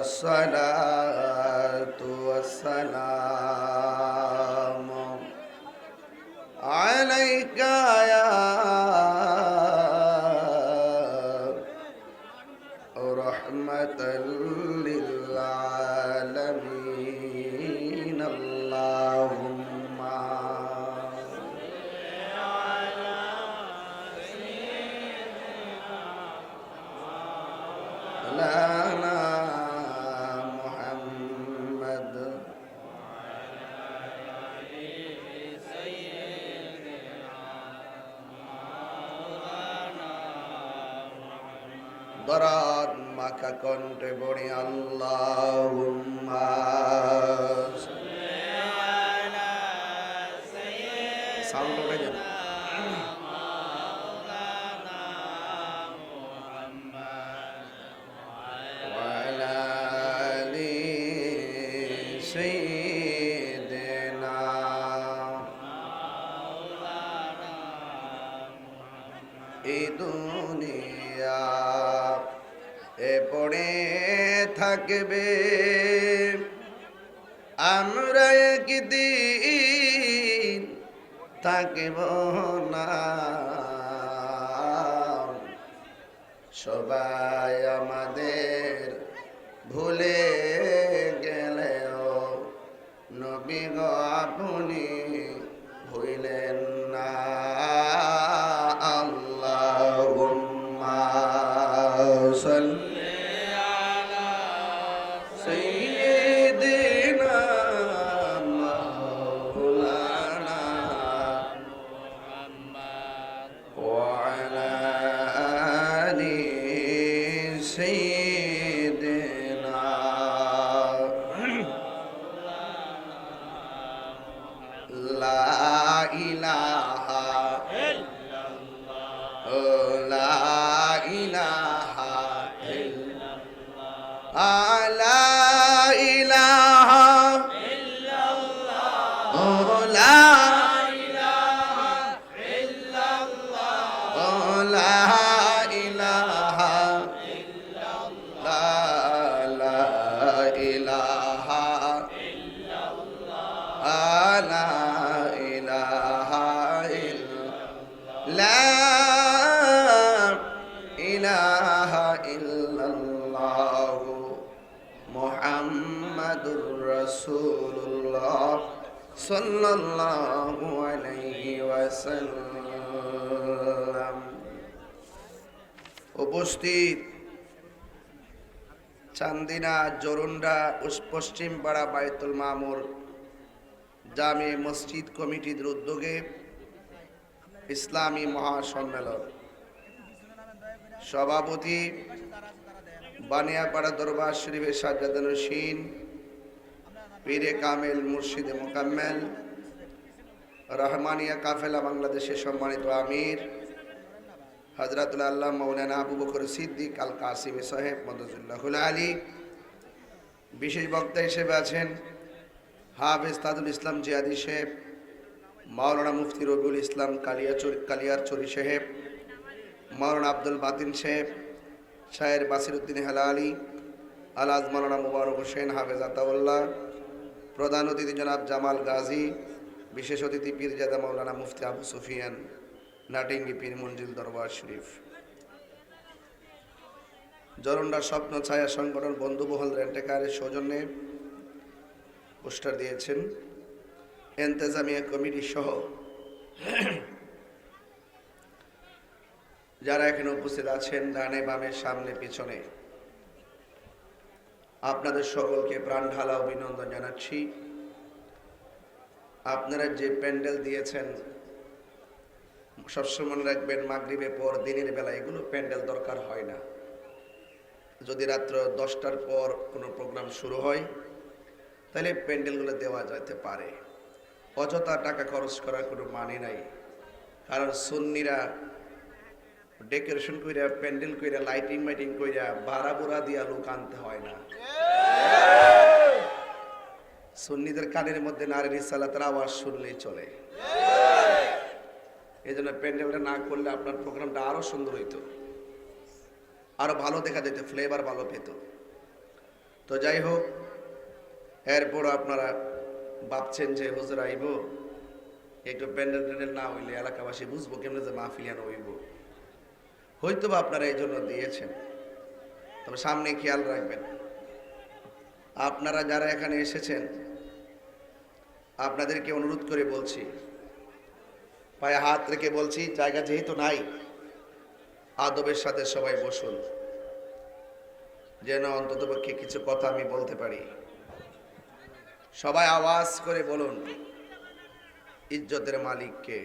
আসসালাতু ওয়াসসালামু আলাইকা ইয়া রাহমাতাল লিল আলামিন আল্লাহুম্মা লানা মুহাম্মদ দরাদ মাখা কণ্ঠে বড়ি আল্লাহুম্মা সাউন্ড উঠে যান ওয়ালা আলি সাইয়্যিদিনা এই দুনিয়া এ পড়ে থাকবে আমরা একদিন থাকব না সবাই আমাদের ভুলে গেলেও নবী গো আপনি ভুলেন না আল্লাহুম্মা সাল্লি আলা সাইয়্যিদিনা মাওলানা মুহাম্মদ ওয়া আলা আলি সাইয়্যিদিনা লা ইলাহা ইল্লাল্লাহ লা ইলাহা ইল্লাল্লাহ লা ইলাহা ইল্লাল্লাহ লা ইলাহা ইল্লাল্লাহ লা ইলাহা ইল্লাল্লাহ লা ইলাহা লা ইলাহা লা ইলাহা ইল্লাল্লাহ মুহাম্মাদুর রাসূলুল্লাহ সাল্লাল্লাহু আলাইহি ওয়াসাল্লাম। উপস্থিত চান্দিনা জরুন্ডা পশ্চিম পাড়া বায়তুল মামুর জামে মসজিদ কমিটির উদ্যোগে ইসলামী মহাসম্মেলন, সভাপতি বানিয়াপাড়া দরবার শরীফের সাজ্জাদানুশীন পীরে কামেল মুর্শিদে মোকাম্মেল রহমানিয়া কাফেলা বাংলাদেশের সম্মানিত আমির হযরতুল আল্লাহ মাওলানা আবু বকর সিদ্দিক আল কাসিমি সাহেব মদদুল্লাহুল আলী। বিশেষ বক্তা হিসেবে আছেন হাফেজ তাজুল ইসলাম জিয়াদি সাহেব, মাওলানা মুফতি রবিউল ইসলাম কালিয়ারচরি সাহেব, মাওলানা আব্দুল বাতিন সাহেব, শায়ের বাসিরউদ্দিন হেলালি, আলাজ মাওলানা মুবারক হোসেন হাফেজ আতাউল্লাহ, প্রধান অতিথি জনাব জামাল গাজী, বিশেষ অতিথি পীরজাদা মাওলানা মুফতি আবু সুফিয়ান, নাটিঙ্গি পীর মঞ্জিল দরবার শরীফ। জরন্ডা স্বপ্ন ছায়া সংগঠন বন্ধুবহল রেন্টেকারের সৌজন্যে পোস্টার দিয়েছেন ইন্তেজামিয়া কমিটি সহ যারা এখানে উপস্থিত আছেন ডানে বামে সামনে পিছনে, আপনাদের সকলকে প্রাণ ঢালা অভিনন্দন জানাচ্ছি। আপনারা যে প্যান্ডেল দিয়েছেন সবসময় মনে রাখবেন, মাগরিবের পর দিনের বেলা এগুলো প্যান্ডেল দরকার হয় না। যদি রাত্র 10টার পর কোনো প্রোগ্রাম শুরু হয় তাহলে প্যান্ডেলগুলো দেওয়া যেতে পারে। অযথা টাকা খরচ করার কোনো মানে নাই, কারণ সুন্নিরা ডেকোরেশন কইরা প্যান্ডেল কইরা লাইটিং মাইটিং কইরা ভাড়া বুড়া দিয়া লোক আনতে হয় না। সুন্নিদের কানের মধ্যে নারীর রিসালাতের আওয়াজ শুনলেই চলে। এই জন্য প্যান্ডেলটা না করলে আপনার প্রোগ্রামটা আরো সুন্দর হইতো, আরো ভালো দেখা যেত, ফ্লেভার ভালো পেত। তো যাই হোক, এরপর আপনারা ভাবছেন যে হুজুর আইব, একটু প্যান্ডেল ট্যান্ডেল না হইলে এলাকাবাসী বুঝবো কেমন যে মাহফিলিয়ান হইব। হয়তো বা আপনারা এই জন্য দিয়েছেন, তবে সামনে খেয়াল রাখবেন, আপনারা যারা এখানে এসেছেন আপনাদেরকে অনুরোধ করে বলছি, পায়ে হাত রেখে বলছি, জায়গা যেহেতু নাই, আদবের সাথে সবাই বসুন, যেন অন্ততপক্ষে কিছু কথা আমি বলতে পারি। সবাই আওয়াজ করে বলুন, ইজ্জতের মালিক কে?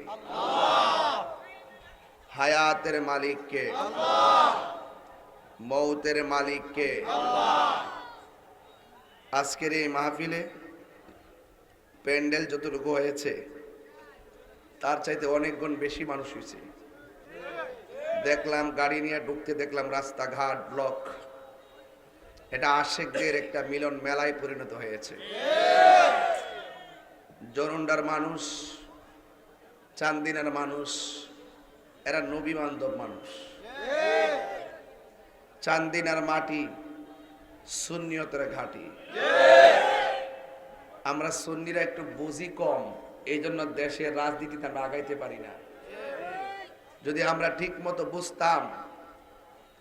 হায়াতের মালিক কে? মৌতের মালিক কে? আজকের এই মাহফিলে প্যান্ডেল যতটুকু হয়েছে তার চাইতে অনেক গুণ বেশি মানুষ হয়েছে। দেখলাম গাড়ি নিয়ে ঢুকতে দেখলাম রাস্তাঘাট ব্লক। এটা আশেকদের একটা মিলন মেলায় পরিণত হয়েছে। জরুন্ডার মানুষ, চান্দিনার মানুষ, এরা নবী বান্ধব মানুষ। চান্দিনার মাটি সুন্নিয়তের ঘাঁটি। আমরা সুন্নিরা একটু বুঝি কম, এই জন্য দেশের রাজনীতিতে আমরা আগাইতে পারি না। যদি আমরা ঠিক মতো বুঝতাম,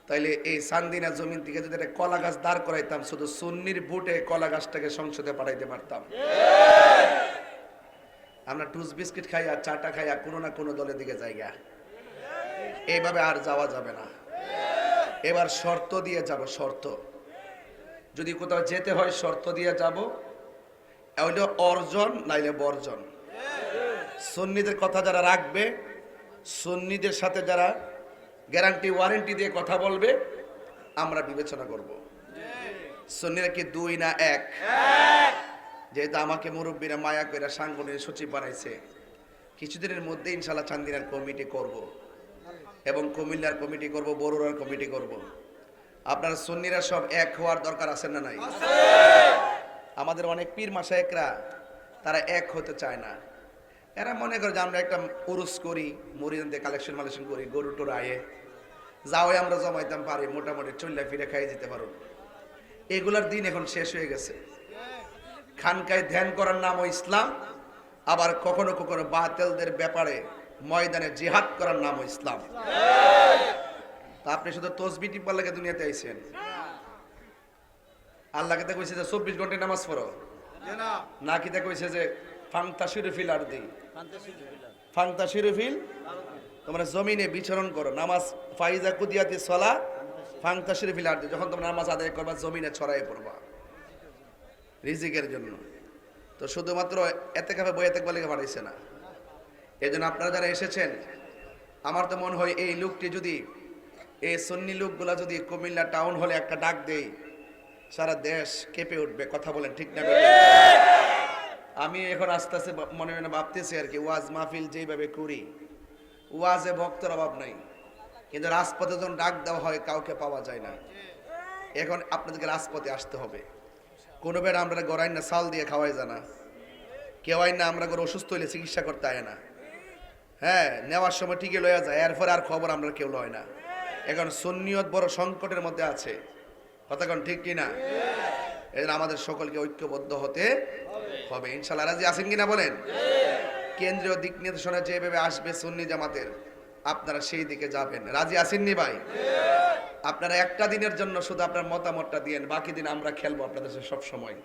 তাইলে এই চান্দিনা জমিন থেকে যদি একটা কলা গাছ দাঁড় করাইতাম, শুধু সুন্নির ভোটে কলা গাছটাকে সংসদে পাঠাইতে পারতাম। আমরা টুস বিস্কিট খাইয়া, চাটা খাইয়া কোনো না কোনো দলের দিকে জায়গা, এইভাবে আর যাওয়া যাবে না। এবার শর্ত দিয়ে যাব। শর্ত, যদি কোথাও যেতে হয় শর্ত দিয়ে যাব, হইলে অর্জন নাইলে বর্জন। সুন্নিদের কথা যারা রাখবে, সুন্নিদের সাথে যারা গ্যারান্টি ওয়ারেন্টি দিয়ে কথা বলবে, আমরা বিবেচনা করব। সুন্নিরা কি দুই না এক? যেহেতু আমাকে মুরব্বীরা মায়া করে সাংগঠনিক সচিব বানাইছে, কিছুদিনের মধ্যে ইনশাল্লাহ চান্দিনার কমিটি করব এবং কুমিল্লার কমিটি করব, বরুড়ার কমিটি করব। আপনারা সুন্নিরা সব এক হওয়ার দরকার আছে না নাই? আমাদের অনেক পীর মাশায়েখরা তারা এক হতে চায় না। এরা মনে করে যে আমরা একটা উরুস করি, মুরিদদের কালেকশন মালেকশন করি, গরু টোর আয়ে যাও আমরা জমাইতাম পারি, মোটামুটি চল্লা ফিরে খাইয়ে যেতে পারো। এগুলার দিন এখন শেষ হয়ে গেছে। খানকায় ধ্যান করার নামও ইসলাম, আবার কখনো কখনো বাতিলদের ব্যাপারে ময়দানে জিহাদ করার নামও ইসলাম। তা আপনি শুধু তসবিহ টিপবার লাগে দুনিয়াতে আইছেন? আল্লাহকে তো কইছে যে 24 ঘন্টা নামাজ পড়ো, নাকি তো কইছে যে ফান্তাশিরু ফিল আরদি, ফান্তাশিরু ফিল, তোমরা জমিনে বিচরণ করো। নামাজ ফাইজা কুদিয়াতি সলা ফান্তাশিরু ফিল আরদি, যখন তোমরা নামাজ আদায় করবা জমিনে ছড়াই পড়বা রিজিকের জন্য। তো শুধুমাত্র এতে কাফে বই এতে বলে বাড়াইছে না। এই জন্য আপনারা যারা এসেছেন, আমার তো মনে হয় এই লোকটি যদি, এই সুন্নি লোকগুলা যদি কুমিল্লা টাউন হলে একটা ডাক দেই, সারা দেশ কেঁপে উঠবে। কথা বলেন ঠিক না? আমি এখন আস্তে আস্তে মনে মনে ভাবতেছি আর কি, ওয়াজ মাহফিল যেভাবে করি, ওয়াজে ভক্তের অভাব নাই, কিন্তু রাজপথে যখন ডাক দেওয়া হয় কাউকে পাওয়া যায় না। এখন আপনাদেরকে রাজপথে আসতে হবে। কোনো বেড়া আমরা গড়াই না চাল দিয়ে খাওয়াই জানা, কেউ আইন না আমরা করে অসুস্থ হইলে চিকিৎসা করতে হয় না। হ্যাঁ, নেওয়ার সময় ঠিকই লইয়া যায়, এরপর আর খবর আমরা কেউ লয় না। এখন সুন্নিয়ত বড় সংকটের মধ্যে আছে। কথা কোন ঠিক কিনা? এই জন্য আমাদের সকলকে ঐক্যবদ্ধ হতে হবে। ইনশাল্লাহ রাজি আছেন কিনা বলেন? কেন্দ্রীয় দিক নির্দেশনা যেভাবে আসবে সুন্নি জামাতের, আপনারা সেই দিকে যাবেন। রাজি আছেননি ভাই? আপনারা একটা দিনের জন্য শুধু আপনার মতামতটা দিয়েন, বাকি দিন আমরা খেলবো আপনাদের সাথে সব সময়,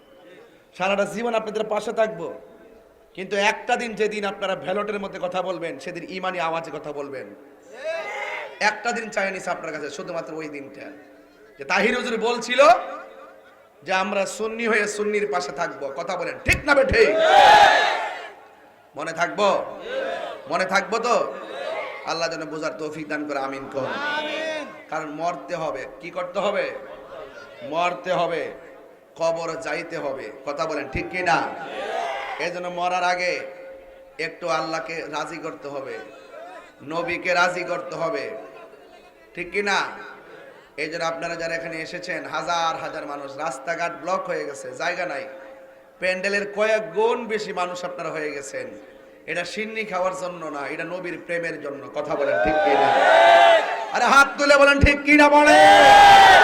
সারাটা জীবন আপনাদের পাশে থাকবো। কিন্তু একটা দিন যেদিন আপনারা ব্যালটের মধ্যে কথা বলবেন, সেদিন ইমানি আওয়াজে কথা বলবেন। একটা দিন চাই নিছে আপনার কাছে, শুধুমাত্র ওই দিনটা, যে তাহির হুজুর বলছিল যে আমরা সুন্নি হয়ে সুন্নির পাশে থাকবো। কথা বলেন ঠিক না বে ঠিক? মনে থাকবো? মনে থাকবো তো? আল্লাহ যেন বোঝার তৌফিক দান করে, আমিন কর। কারণ মরতে হবে। কি করতে হবে? মরতে হবে, কবর যাইতে হবে। কথা বলেন ঠিক কি না? এই জন্য মরার আগে একটু আল্লাহকে রাজি করতে হবে, নবীকে রাজি করতে হবে, ঠিক কি না? এই জন্য আপনারা যারা এখানে এসেছেন, হাজার হাজার মানুষ, রাস্তাঘাট ব্লক হয়ে গেছে, জায়গা নাই, প্যান্ডেলের কয়েক গুণ বেশি মানুষ আপনারা হয়ে গেছেন। এটা সিন্নি খাওয়ার জন্য না, এটা নবীর প্রেমের জন্য। কথা বলেন ঠিক কি না? আরে হাত তুলে বলেন ঠিক কি না? বলেন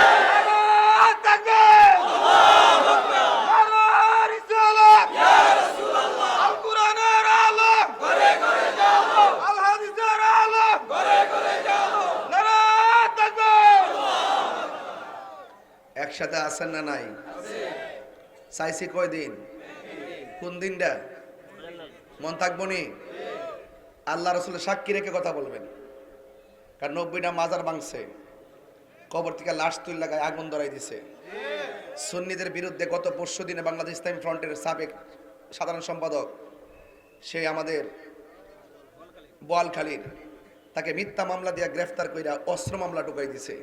একসাথে আছেন না নাই? চাইছি কয়দিন? কোন দিনটা? মন থাকবো নি? আল্লাহ রসুলের সাক্ষী রেখে কথা বলবেন। কারণ 90টা মাজার ভাঙছে, কবর থেকে লাশ তুল লাগায় আগুন ধরাই দিছে। সুন্নিদের বিরুদ্ধে গত পরশু দিনে বাংলাদেশ ইসলামী ফ্রন্টের সাবেক সাধারণ সম্পাদক, সে আমাদের বোয়ালখালীর, তাকে মিথ্যা মামলা দিয়ে গ্রেফতার কইরা অস্ত্র মামলা ঢুকাই দিছে।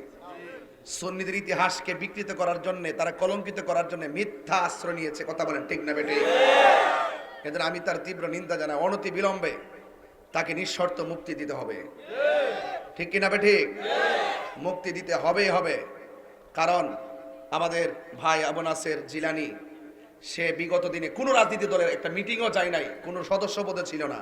সুন্নিদের ইতিহাসকে বিকৃত করার জন্য, তারা কলঙ্কিত করার জন্য মিথ্যা আশ্রয় নিয়েছে। কথা বলেন ঠিক না বেটে? কিন্তু আমি তার তীব্র নিন্দা জানাই। অনতি বিলম্বে তাকে নিঃশর্ত মুক্তি দিতে হবে। ঠিক কিনা বেটে? মুক্তি দিতে হবেই হবে। কারণ আমাদের ভাই আবু নাসের জিলানী, সে বিগত দিনে কোনো রাজনীতি দলের একটা মিটিংও যায় নাই, কোনো সদস্য পদে ছিল না।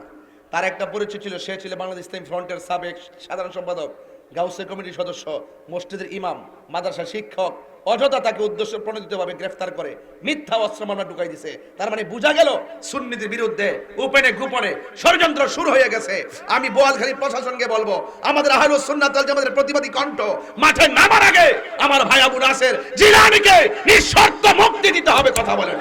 তার একটা পরিচয় ছিল, সে ছিল বাংলাদেশ ইসলামী ফ্রন্টের সাবেক সাধারণ সম্পাদক, গাউসে কমিটির সদস্য, মসজিদের ইমাম, মাদ্রাসা শিক্ষক। অযথা তাকে উদ্দেশ্য প্রণোদিতভাবে গ্রেফতার করে মিথ্যা অস্ত্র মামলা ঢুকাই দিছে। তার মানে বোঝা গেল সুন্নিদের বিরুদ্ধে উপেনে গোপনে ষড়যন্ত্র শুরু হয়ে গেছে। আমি বোয়ালখালী প্রশাসনকে বলবো, আমাদের আহলুস সুন্নাত ওয়াল জামাতের প্রতিবাদী কণ্ঠ মাঠে নামার আগে আমার ভাই আবু নাসের জিলানীকে নিঃশর্ত মুক্তি দিতে হবে। কথা বলেন।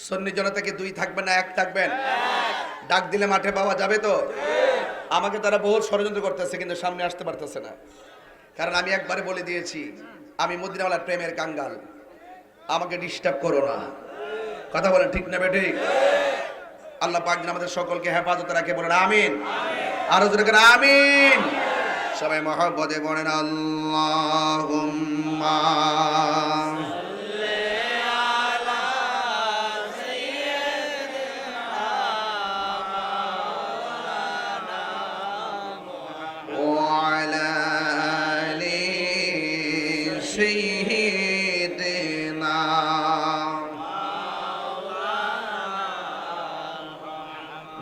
সুন্নি জনতা কি দুই থাকবেন না এক থাকবেন? ডাক দিলে মাঠে পাওয়া যাবে তো? আমাকে তারা বহুত ষড়যন্ত্র করতেছে, কিন্তু সামনে আসতে পারতেছে না। কারণ আমি একবারে বলে দিয়েছি, আমি মদিনাওয়ালার প্রেমের কাঙ্গাল, আমাকে ডিস্টার্ব করো না। কথা বলেন ঠিক না বেঠিক? আল্লাহ পাক যেন আমাদের সকলকে হেফাজতে রাখে। বলেন আমিন। আরো জোরে করে আমিন। সবাই মহব্বতে বলেন আল্লাহুম্মা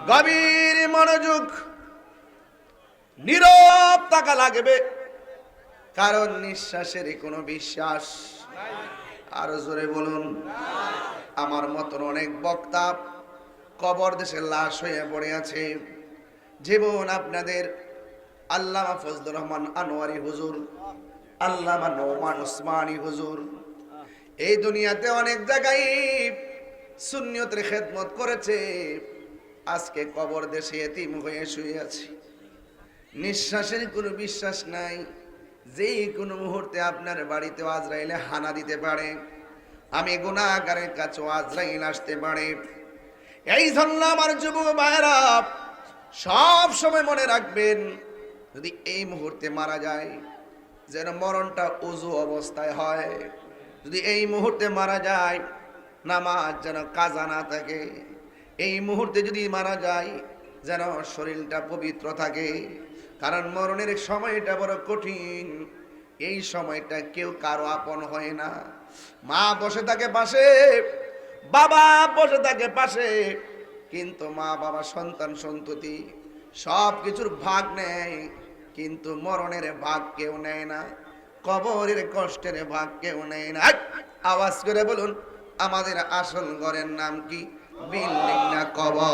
গভীর মনোযোগ, নীরব থাকা লাগবে, কারণ নিঃশ্বাসের কোনো বিশ্বাস। আরো জোরে বলুন। আমার মতন অনেক বক্তা কবর দেশে লাশ হয়ে পড়ে আছে। যেমন আপনাদের আল্লামা ফজলুর রহমান আনোয়ারি হুজুর, আল্লামা নোমান উসমানী হুজুর, এই দুনিয়াতে অনেক জায়গায় সুন্নিয়তের খেদমত করেছে। আজকে কবর দেশে এতিম হয়ে শুয়ে আছে, নিঃশ্বাসের কোনো বিশ্বাস নাই। যেই কোনো মুহূর্তে আপনার বাড়িতে আজরাইলে হানা দিতে পারে, আমি গুনাহগারের কাছে আজরাইল আসতে পারে। এই জন্য আমার যুবক ভাইরা সব সময় মনে রাখবেন, যদি এই মুহূর্তে মারা যায় যেন মরণটা উজু অবস্থায় হয়। যদি এই মুহূর্তে মারা যায় নামাজ যেন কাজা না থাকে। এই মুহূর্তে যদি মারা যায় যেন শরীরটা পবিত্র থাকে। কারণ মরণের সময়টা বড় কঠিন। এই সময়টা কেউ কারো আপন হয় না। মা বসে থাকে পাশে, বাবা বসে থাকে পাশে, কিন্তু মা বাবা সন্তান সন্ততি সব কিছুর ভাগ নেয়, কিন্তু মরণের ভাগ কেউ নেয় না, কবরের কষ্টের ভাগ কেউ নেয় না। আওয়াজ করে বলুন, আমাদের আসল ঘরের নাম কি? বিল্ডিং না কবর?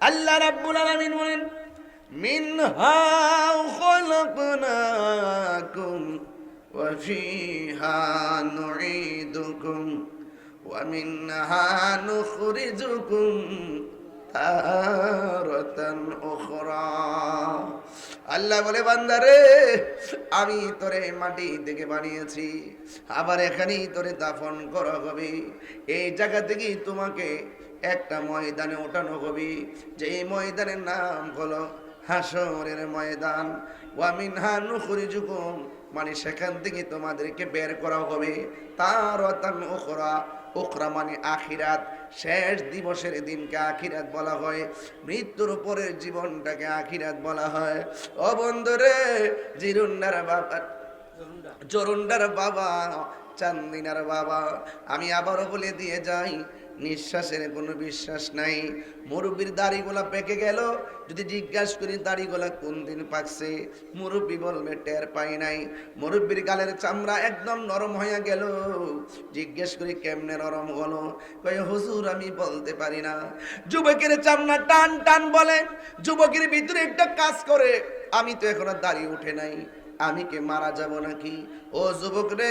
আল্লাহ রাব্বুল আলামিন বলেন, মিনহা খালাকনাকুম ওয়া ফিহা নুঈদুকুম ওয়া মিনহা নুখরিজুকুম তারাতান উখরা। আল্লাহ বলে, বান্দারে আমি তোরে মাটি থেকে বানিয়েছি, আবার এখানেই তোরে দাফন করা হবে। এই জায়গা থেকেই তোমাকে একটা ময়দানে ওঠানো হবে, যে এই ময়দানের নাম হলো হাসরের ময়দান। ওয়া মিনহা নুখরিজুকুম, মানে সেখান থেকে তোমাদেরকে বের করা হবে তারাতান উখরা। উখরা মানে আখিরাত, শেষ দিবসের দিনকে আখিরাত বলা হয়। মৃত্যুর পরের জীবনটাকে আখিরাত বলা হয়। ও বন্ধুরে, জিরুন্ডার বাবা, জরুন্ডার বাবা, চান্দিনার বাবা, আমি আবারও বলে দিয়ে যাই, নিঃশ্বাসের কোনো বিশ্বাস নাই। মুরব্বীর দাড়িগুলা পেকে গেল, যদি জিজ্ঞাসা করি দাড়িগুলা কোন দিন পাকছে, মুরব্বী বলবে টের পাই নাই। মুরব্বীর গালের চামড়া একদম নরম হয়ে গেল, জিজ্ঞেস করি কেমনে নরম হলো, কয় হুজুর আমি বলতে পারি না। যুবকের চামড়া টান টান বলে, যুবকের ভিতরে একটা কাজ করে, আমি তো এখনো দাড়ি উঠে নাই, আমি কে মারা যাব নাকি? ও যুবক রে,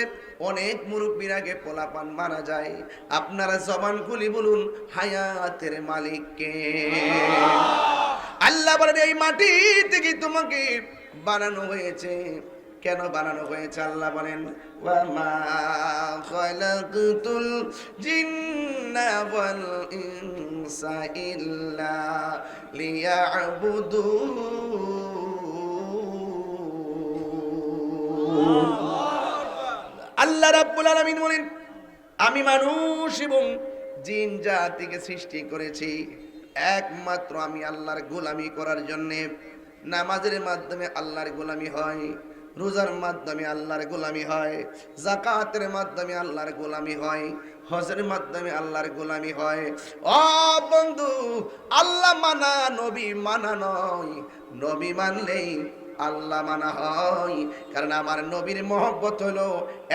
অনেক মুরব্বীর আগে পোলাপান মারা যায়, আপনারা জবান খুলি বলুন হায়াতের মালিক কে? আল্লাহ বলেন এই মাটি থেকে তোমাকে বানানো হয়েছে। কেন বানানো হয়েছে? আল্লাহ বলেন ওয়ামা খালাকতুল জিন্না ওয়াল ইনসা ইল্লা লিয়াবুদুন। আল্লাহ রাব্বুল আলামিন বলেন আমি মানুষ এবং জিন জাতিকে সৃষ্টি করেছি একমাত্র আমি আল্লাহর গোলামি করার জন্য। নামাজের মাধ্যমে আল্লাহর গোলামি হয়, রোজার মাধ্যমে আল্লাহর গোলামি হয়, যাকাতের মাধ্যমে আল্লাহর গোলামি হয়, হজের মাধ্যমে আল্লাহর গোলামি হয়। ও বন্ধু, আল্লাহ মানা নবী মানা নয়, নবী মানলেই আল্লাহ মানা হয়। কারণ আমার নবীর মহব্বত হলো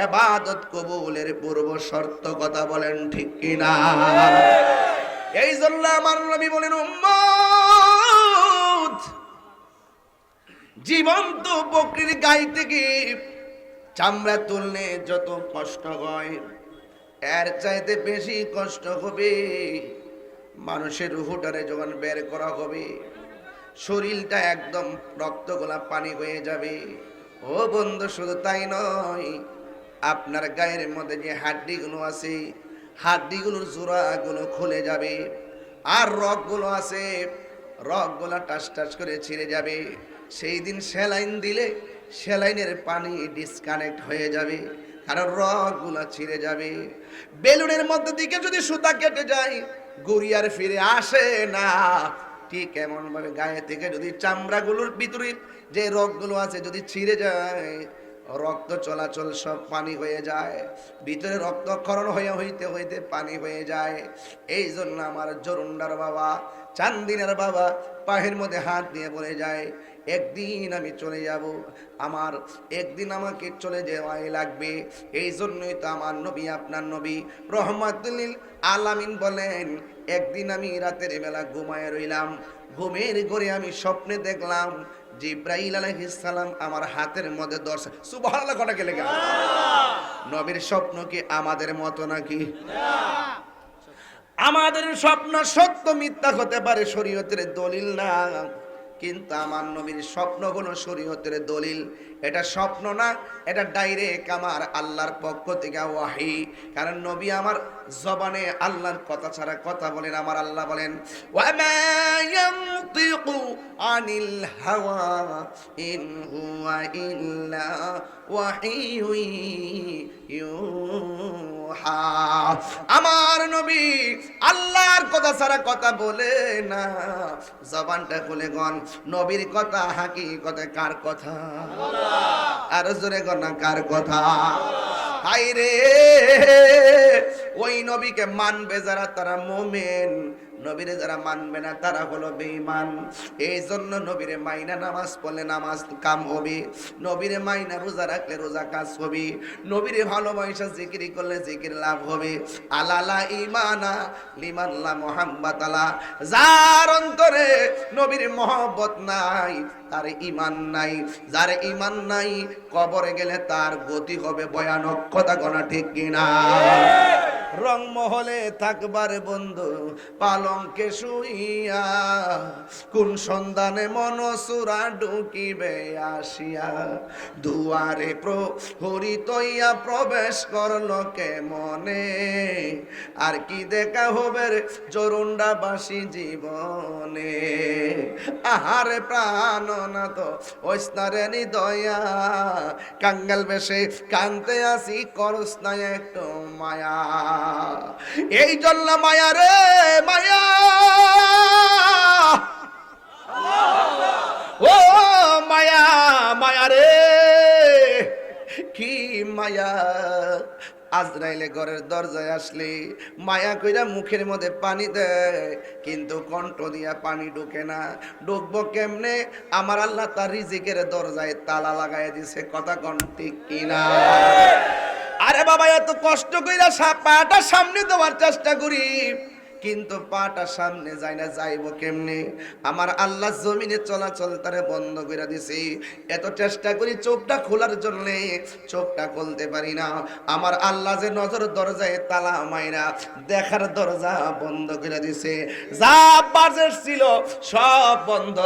ইবাদত কবুলের পূর্ব শর্ত। কথা বলেন ঠিক কিনা? এই জন্য আমার নবী বলেন উম্মত, জীবন্ত বকরির গাই থেকে চামড়া তুললে যত কষ্ট হয়, এর চাইতে বেশি কষ্ট হবে মানুষের রুহটারে যখন বের করা হবে, শরীরটা একদম রক্তগোলা পানি হয়ে যাবে। ও বন্ধু, শুধু তাই নয়, আপনার গায়ের মধ্যে যে হাড্ডিগুলো আছে, হাড্ডিগুলোর জোড়াগুলো খুলে যাবে, আর রগগুলো আছে, রগগুলো টাস টাস করে ছিঁড়ে যাবে। সেই দিন সেলাইন দিলে সেলাইনের পানি ডিসকানেক্ট হয়ে যাবে, কারণ রগগুলো ছিঁড়ে যাবে। বেলুনের মধ্যে দিকে যদি সুতা কেটে যায়, ঘুরিয়ার ফিরে আসে না। ঠিক এমন ভাবে গায়ে থেকে যদি চামড়াগুলোর ভিতরে যে রগগুলো আছে যদি ছিঁড়ে যায়, রক্ত চলাচল সব পানি হয়ে যায়, ভিতরে রক্তক্ষরণ হইতে হইতে পানি হয়ে যায়। এই জন্য আমার জরুন্ডার বাবা, চান্দিনার বাবা পায়ের মধ্যে হাত দিয়ে বলে যায় একদিন আমি চলে যাব, আমার একদিন আমাকে চলে যাওয়াই লাগবে। এই জন্যই তো আমার নবী, আপনার নবী রহমাতুল লিল আলামিন বলেন একদিন আমি রাতের বেলা ঘুমায় রইলাম, ঘুমের ঘরে আমি স্বপ্নে দেখলাম জিব্রাইল আলাইহিস সালাম আমার হাতের মধ্যে ধরছে। সুবহানাল্লাহ, কটা গেলে গেল। নবীর স্বপ্ন কি আমাদের মতো নাকি? আমাদের স্বপ্ন সত্য মিথ্যা হতে পারে, শরীয়তের দলিল না, কিন্তু আমার নবীর স্বপ্ন হলো শরীয়তের দলিল। এটা স্বপ্ন না, এটা ডাইরেক্ট আমার আল্লাহর পক্ষ থেকে ওয়াহি। কারণ নবী আমার জবানে আল্লাহর কথা ছাড়া কথা বলেন। আমার আল্লাহ বলেন ওয়ামা ইয়ানতিকু আনিল হাওয়া ইন হুয়া ইল্লা ওয়াহিয়ুন ইউহা। আমার নবী আল্লাহর কথা ছাড়া কথা বলে না। জবানটা খুলে গন, নবীর কথা হাকিকতে কার কথা? আর জোরে গন না, কার কথা? হায় রে, ওই নবীকে মানবে যারা তারা মুমিন, নবীরে যারা মানবে না তারা হলো বেঈমান। এই জন্য নবীরে মাইনা নামাজ পড়লে নামাজ কাম হবে, নবীরে মাইনা রোজা রাখলে রোজা কাজ হবে, নবীরে ভালোবাসা জিকির করলে জিকির লাভ হবে। আলালা ইমানা লিমান লা মুহাম্মাদ আলা, যার অন্তরে নবীর মহব্বত নাই তার ঈমান নাই, যার ঈমান নাই কবরে গেলে তার গতি হবে ভয়ানক। কথা গনা ঠিক কিনা? রং মহলে থাকবার বন্ধু পালঙ্কে শুইয়া, কোন সন্ধানে মনসুরা ঢুকিবে আসিয়া, দুয়ারে প্রহরী তৈয়া প্রবেশ করলো কে মনে, আর কি দেখা হবে রে জরুন্ডাবাসী জীবনে। আহারে প্রাণ না তো ওস্তারে নিদয়া, কাঙ্গাল বেশে কানতে আসি করস না একটু মায়া। এই জন্য মায়া রে মায়া, ও মায়া মায়া রে, কি মায়া। আজরাইলে ঘরের দরজায় আসলে মায়া কইরা মুখের মধ্যে পানি দেয়, কিন্তু কণ্ঠ দিয়া পানি ঢুকে না। ঢুকবো কেমনে? আমার আল্লাহ তার রিজিকের দরজায় তালা লাগাই দিছে। কথা কোন ঠিক কিনা? আরে বাবা, এত কষ্ট কইরা পাটা সামনে দেওয়ার চেষ্টা করি, কিন্তু পাটা সামনে যায় না। যাইবো কেমনে? আমার আল্লাহ জমিনে চলাচল তারে বন্ধ করে দিছে। এত চেষ্টা করি চোখটা খোলার জন্য, চোখটা খুলতে পারি না। আমার আল্লাহ যে নজর দরজায় তালা মাইরা দেখার দরজা বন্ধ করে দিছে। যা বাজেট ছিল সব বন্ধ।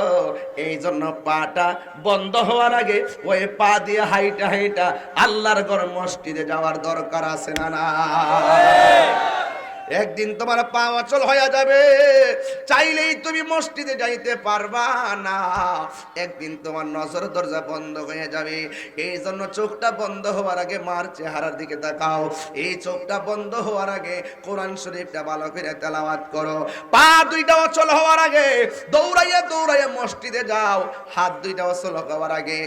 এই জন্য পাটা বন্ধ হওয়ার আগে ওই পা দিয়ে হাইটা হাইটা আল্লাহর ঘর মসজিদে যাওয়ার দরকার আছে না? না, একদিন তোমার পা অচল হয়ে যাবে, চাইলেই তুমি মসজিদে যাইতে পারবা না। একদিন তোমার নজর দরজা বন্ধ হয়ে যাবে। এই জন্য চোখটা বন্ধ হওয়ার আগে মার চেহারার দিকে তাকাও। এই চোখটা বন্ধ হওয়ার আগে কোরআন শরীফটা ভালো করে তেলাওয়াত করো। পা দুইটা অচল হওয়ার আগে দৌড়াইয়া দৌড়াইয়া মসজিদে যাও। হাত দুইটা অচল হওয়ার আগে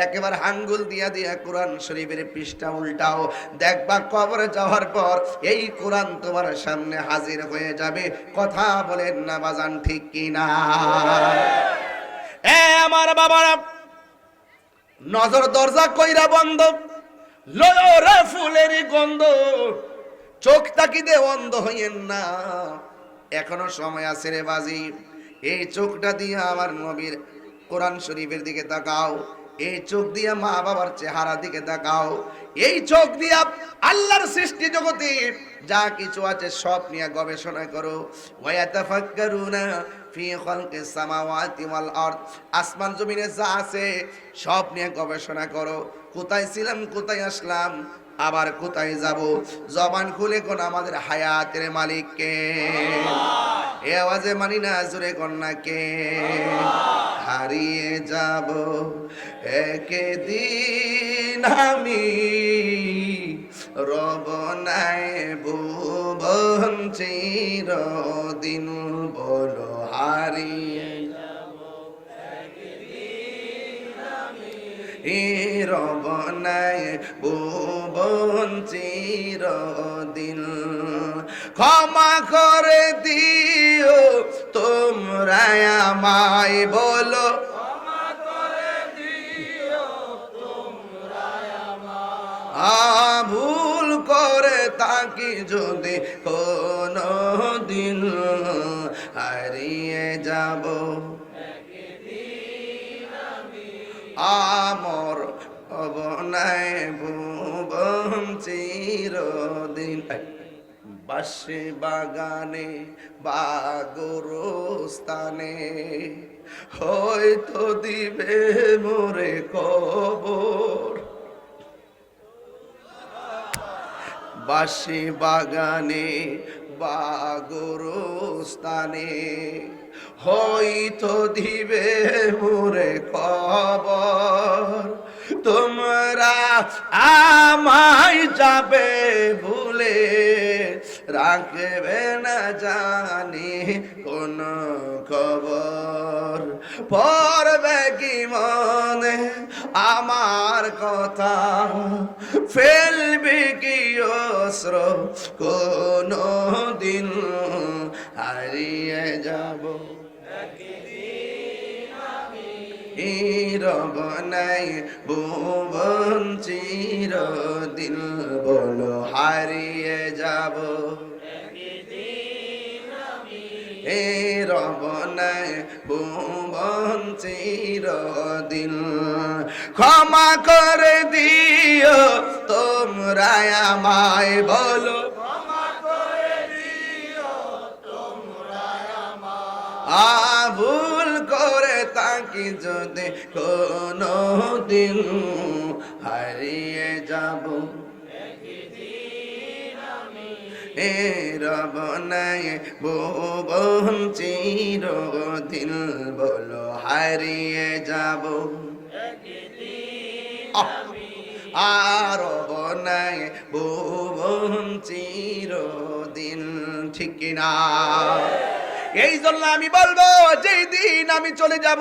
একেবারে আঙ্গুল দিয়া দিয়া কোরআন শরীফের পৃষ্ঠা উল্টাও। দেখবা কবরে যাওয়ার পর এই কোরআন তোমার সামনে হাজির হয়ে যাবে। কথা বলেন না বাজান, ঠিক কিনা? আমার বাবারা, নজর দরজা কইরা বন্ধ, লয়রে ফুলের গন্ধ, চোখ তাকিদে অন্ধ হইয়েন না, এখনো সময় আছে রে বাজি। এই চোখটা দিয়ে আমার নবীর কোরআন শরীফের দিকে তাকাও। এই চোখ দিয়ে মা বাবার চেহারা দিকে তাকাও। এই চোখ দিয়া আল্লাহর সৃষ্টি জগতে যা কিছু আছে সব নিয়ে গবেষণা করো। ওয়ায়াতাফাক্কারুনা ফি খালকিস সামাওয়াতি ওয়াল আরদ, আসমান জমিনে যা আছে সব নিয়ে গবেষণা করো। কোথায় ছিলাম, কোথায় আসলাম, আবার কোথায় যাব? জবান খুলে কোন আমাদের হায়াতের মালিক কে? এ আওয়াজে মানি না, জোরে কন্যা কে? হারিয়ে যাব একদিন আমি, রব নাই ভুবন চিরদিন। বলো হারিয়ে যাব একদিন আমি, রব নাই ভুবন চিরদিন। ক্ষমা করে দিও তোমরা আমায়, বলো ক্ষমা করে দিও তোমরা আমায়। ভুল করে তাকি যদি কোনো দিন, হারিয়ে যাব আমর অবনায় ভুবন চিরদিন। বাসে বাগানে বা গোরস্থানে হয়তো দিবে মোরে কবর। বাসে বাগানে বা গোরস্থানে হয়তো দিবে মোরে খবর। তোমরা আমায় যাবে ভুলে, রাখবে না জানি কোন খবর। পড়বে কি মনে আমার কথা, ফেলবে কি অস্ত্র কোনো দিন, হারিয়ে যাব রব নাই ভুবন চিরদিন। বলো হারিয়ে যাব রব নাই ভুবন চিরদিন। ক্ষমা করে দিও তোমরা আমায়, বলো ক্ষমা করে দিও তোমরা আমায়। ভুল করে তাকি যদি কোনো দিন, হারিয়ে যাব রব নাই ভুবন চিরদিন। বলো হারিয়ে যাব আর রব নাই ভুবন চিরদিন, ঠিক কিনা? এই জন্য আমি বলবো, যেই দিন আমি চলে যাব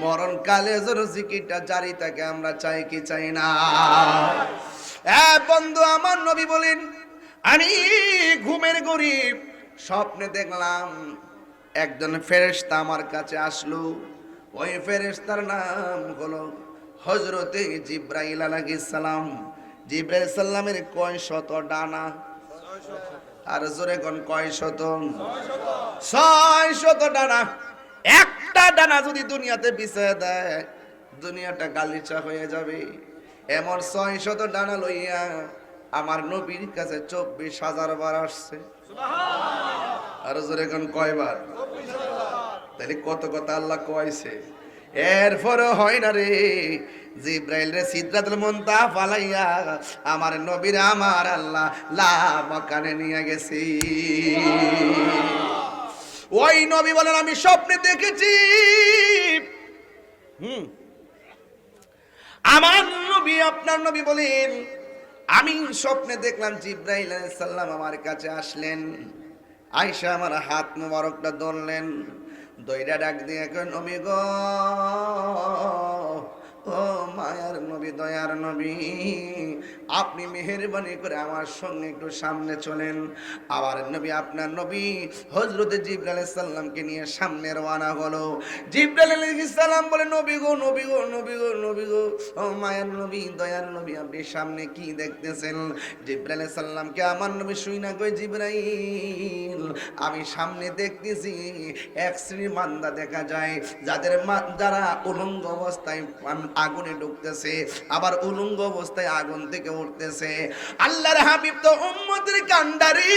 মরণকালে যেন জিকিরটা জারি থাকে, আমরা চাই কি চাই না? বন্ধু আমার নবী বলেন, আমি ঘুমের গরিব স্বপ্নে দেখলাম একজন ফেরেশতা আমার কাছে আসলো। ওই ফেরেশতার নাম হলো হযরতে জিবরাইল আলাইহিস সালাম। জিবরাইল সাল্লামের কয় শত ডানা? আর জোরে কোন কয় শত? 600 ডানা। একটা ডানা যদি দুনিয়াতে বিছিয়ে দেয়, দুনিয়াটা গালিচা হয়ে যাবে। এমন 600 ডানা লইয়া আমার নবীর কাছে 24,000 বার আসছে। আর জোরে কোন কয়বার? তাহলে কত কথা আল্লাহ কইছে, এরপরে হয় না রে। জিব্রাইল রে সিদরাতুল মুনতাহা ফালাইয়া আমার নবীর আমার আল্লাহ লা মাকানে নিয়ে গেছি। ওই নবী বলেন, আমি স্বপ্নে দেখেছি আমার নবী, আপনার নবী বলেন, আমি স্বপ্নে দেখলাম জিব্রাইল আলাইহিস সালাম আমার কাছে আসলেন। আয়েশা আমার হাত মোবারকটা ধরলেন, দইরা ডাক দিয়ে কই, নবী গো, ও মায়ার নবী, দয়ার নবী, আপনি মেহেরবানি করে আমার সঙ্গে একটু সামনে চলেন। আবার নবী, আপনার নবী হযরত জিবরাইল আলাইহিস সালামকে নিয়ে সামনে রওনা হলো। জিবরাইল আলাইহিস সালাম বলে, নবী গো, নবী গো, নবী গো, নবী গো, ও মায়ার নবী, দয়ার নবী, আপনি সামনে কি দেখতেছেন? জিবরাইল আলাইহিস সালামকে আমার নবী শুইনা কই, জিবরাইল, আমি সামনে দেখতেছি এক শ্রেণীর বান্দা দেখা যায় যারা উলঙ্গ অবস্থায় আগুনে ঢুকতেছে, আবার উলঙ্গ অবস্থায় আগুন থেকে উঠতেছে। আল্লাহর হাবিব তো উম্মতের কান্ডারি,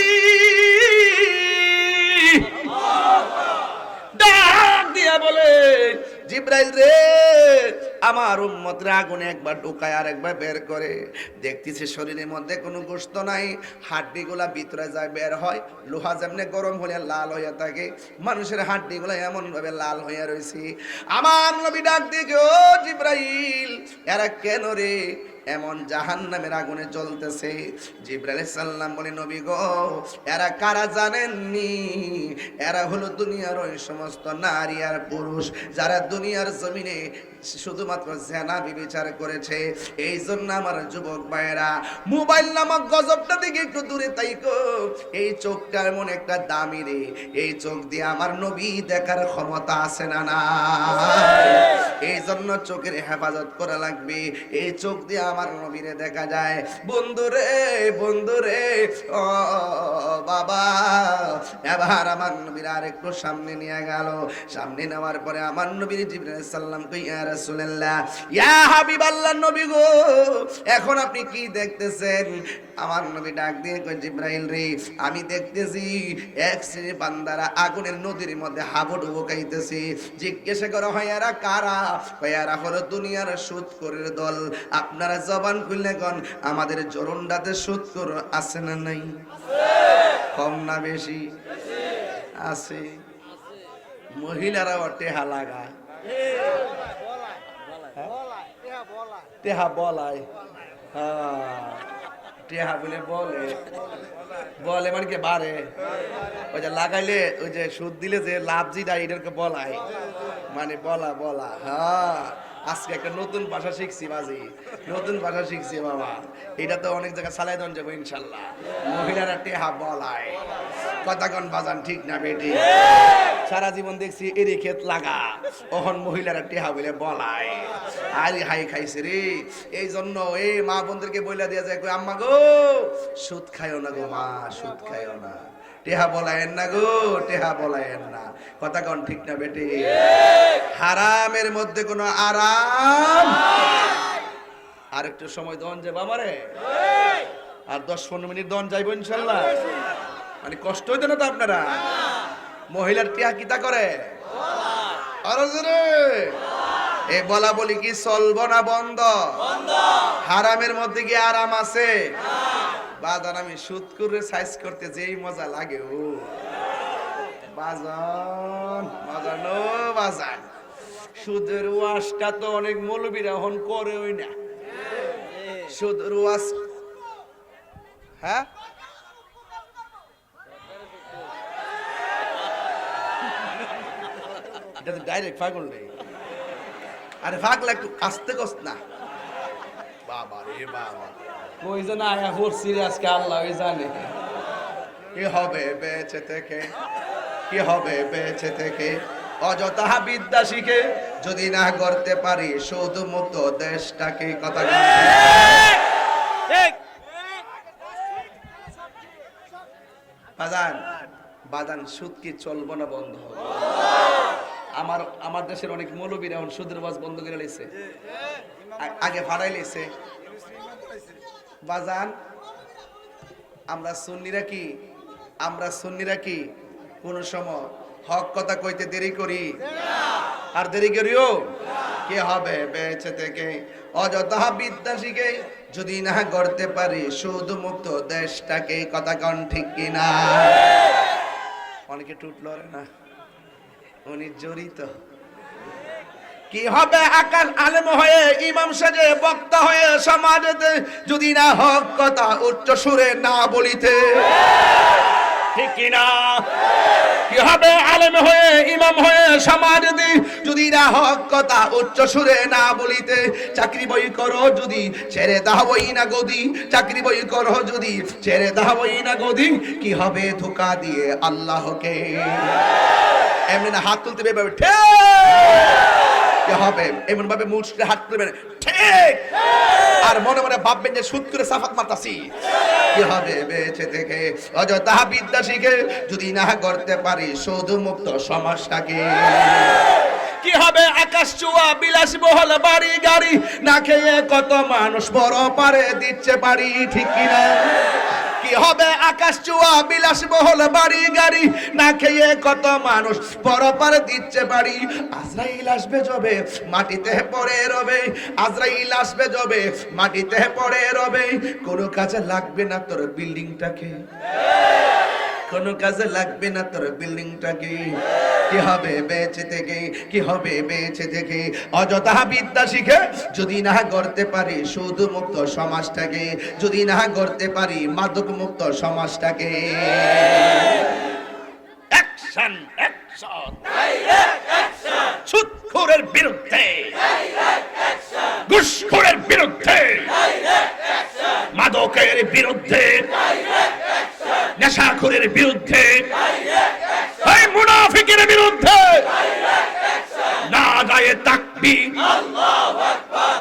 ডাক দিয়া বলে, জিবরাইল রে, আমার উম্মতরা আগুনে একবার ঢুকায় আর একবার বের করে। দেখতেছে শরীরের মধ্যে কোনো গোশত নাই, হাড্ডিগুলা ভিতরে যায় বের হয়, লোহা যেমনি গরম হলে লাল হইয়া থাকে, মানুষের হাড্ডিগুলা এমন ভাবে লাল হইয়া রয়েছে। আমার নবী ডাক দিয়ে, ও জিবরাইল, এরা কেন রে এমন জাহান্নামের আগুনে জ্বলতেছে? জিবরাইল আলাইহিস সালাম বলে, নবী গো, এরা কারা জানেননি? এরা হলো দুনিয়ার ওই সমস্ত নারী আর পুরুষ যারা দুনিয়ার জমিনে শুধুমাত্র জেনা বিবেচার করেছে। এই জন্য আমার যুবক ভাইয়েরা, মোবাইল নামক গজবটা থেকে একটু দূরে থাইকো। এই চোখটা এমন একটা দামি রে, এই চোখ দিয়ে আমার নবী দেখার ক্ষমতা আছে না না? এই জন্য চোখের হেফাজত করা লাগবে। এই চোখ দিয়ে আমার নবীরে দেখা যায়। বন্ধুরে, বন্ধুরে, ও বাবা, এবার আমার নবীর আর একটু সামনে নিয়ে গেল। সামনে নেওয়ার পরে আমার নবীর জিবরাইল আলাইহিস সালাম কই, ইয়া রাসূলুল্লাহ, ইয়া হাবিবাল্লাহ, নবী গো, এখন আপনি কি দেখতেছেন? আমার নবী ডাক দিয়ে কই, জিবরাইল রে, আমি দেখতেছি এক শ্রেণীর বান্দারা আগুনের নদীর মধ্যে হাবুডুবু খাইতেছে। জিজ্ঞাসা করা হয়, এরা কারা? এরা হলো দুনিয়ার সুদখোরের দল। আপনারা জবান খুললে গন, আমাদের জরুন্ডাতে সুদখোর আছে না নাই? কম না বেশি? আছে। মহিলারাও টেহা লাগায়, টেহা বলায়, টেহা বলে বলে, বলে মানে কি বাড়ে, ওই যে লাগাইলে ওই যে সুদ দিলে যে লাভ জিটা এটাকে বলায়, মানে বলা বলা। হ্যাঁ, আজকে একটা নতুন ভাষা শিখছি বাজি, নতুন ভাষা শিখছি বাবা। এটা তো অনেক জায়গায় চালাই দেন যাবো ইনশাল্লাহ। মহিলারা টেহা বলায়, কথাগণ বাজান ঠিক না বেটি? সারা জীবন দেখছি এরি ক্ষেত লাগা, ওহন মহিলারা টেহা বলে বলায়। আরে হাই খাইছে রে। এই জন্য এই মা বোনদেরকে বইলা দিয়া যায়, আম্মা গো, সুদ খাইও না গো মা, সুদ খাইও না, টেহা বলায়েন না গো, টেহা বলায়েন না। কথা কোন ঠিক না বেটি? হারামের মধ্যে কোনো আরাম। আর একটু সময় দন যাবো আমারে, আর 10-15 মিনিট দন যাইবো ইনশাল্লাহ। মানে কষ্ট হইতো না তো আপনারা? মহিলার টেহা কিতা করে? এ বলা বলি কি চলবো না বন্ধ? হারামের মধ্যে কি আরাম আছে? বাজান, আমি সুদ করে সাইজ করতে যেই মজা লাগে, ও বাজান, বাজান, ও বাজান, সুদের ওয়াজটা তো অনেক মৌলবীরা এখন করে, ওই না সুদের ওয়াজ। হ্যাঁ, এটা তো ডাইরেক্ট পাগল নেই। আরে পাগলা একটু আস্তে কস না। বাবা রে বাবা, কই যেন আয়া পড়ছি রে আজকে, আল্লাহ জানে। কি হবে বেঁচে থেকে, কি হবে বেঁচে থেকে অযথা বিদ্যা শিখে যদি না করতে পারি শুধু মুক্ত দেশটাকে। কথা ঠিক। বাজান বাজান, সুদ কি চলবো না বন্ধ হবে? আমার দেশের অনেক মৌলবীরা এখন সুদের বাজ বন্ধ করে লাইছে, আগে ভাড়াই লাইছে। বাজান আমরা সুন্নিরা কি কোন সময় হক কথা কইতে দেরি করি? আর দেরি করিও? কি হবে বেঁচে থেকে অযথা বিদ্যা শিখে যদি না করতে পারি শুধু মুক্ত দেশটাকে। কথা কন ঠিক কিনা? অনেকে টুট লড়ে না, উনি জড়িত। কি হবে আকাশ আলেম হয়ে ইমাম সাজে বক্তা হয়ে সমাজে যদি না হক কথা উচ্চ সুরে না বলিতে? ঠিক কিনা? কি হবে আলেম হয়ে ইমাম হয়ে সমাজ যদি না হক কথা উচ্চ সুরে না বলিতে? চাকরি বই করো যদি ছেড়ে দাওই না গদি, চাকরি বই করো যদি ছেড়ে দাওই না গদি, কি হবে ধোঁকা দিয়ে আল্লাহকে? এমনি না হাত তুলতে হবে, ঠিক কি হবে এমন ভাবে মুছতে হাত তুলবেন, ঠিক। আর মনে মনে ভাববেন যে সুদ করে সাফাত মারতাছি। কি হবে বেঁচে থেকে অযথা বিদ্যা শিখে যদি না করতে পারি শুধু মুক্ত সমাজটাকে? কি হবে আকাশ চুয়া বিলাস বহল বাড়ি গাড়ি না খেয়ে কত মানুষ বড় পারে দিচ্ছে বাড়ি? ঠিক কিনা? কি হবে আকাশ চুয়া বিলাস বহল বাড়ি গাড়ি না খেয়ে কত মানুষ বড় পারে দিচ্ছে বাড়ি? আজরাইল আসবে যবে মাটিতে পড়ে রবে, আজরাইল আসবে যবে মাটিতে পড়ে রবে, কোনো কাজে লাগবে না তোর বিল্ডিংটাকে, কোনো কাজে লাগবে না তোর বিল্ডিংটাকে। কি হবে বেঁচে থেকে, কি হবে বেঁচে থেকে অযথা বিদ্যা শিখে যদি না করতে পারি শুধু মুক্ত সমাজটাকে, যদি না করতে পারি মাদক মুক্ত সমাজটাকে। অ্যাকশন অ্যাকশন, সুদখোরের বিরুদ্ধে, ঘুষখোরের বিরুদ্ধে, মাদকের বিরুদ্ধে, নেশাখোরের বিরুদ্ধে, এই মুনাফিকের বিরুদ্ধে না গায়ে তাকবীর, আল্লাহু আকবার।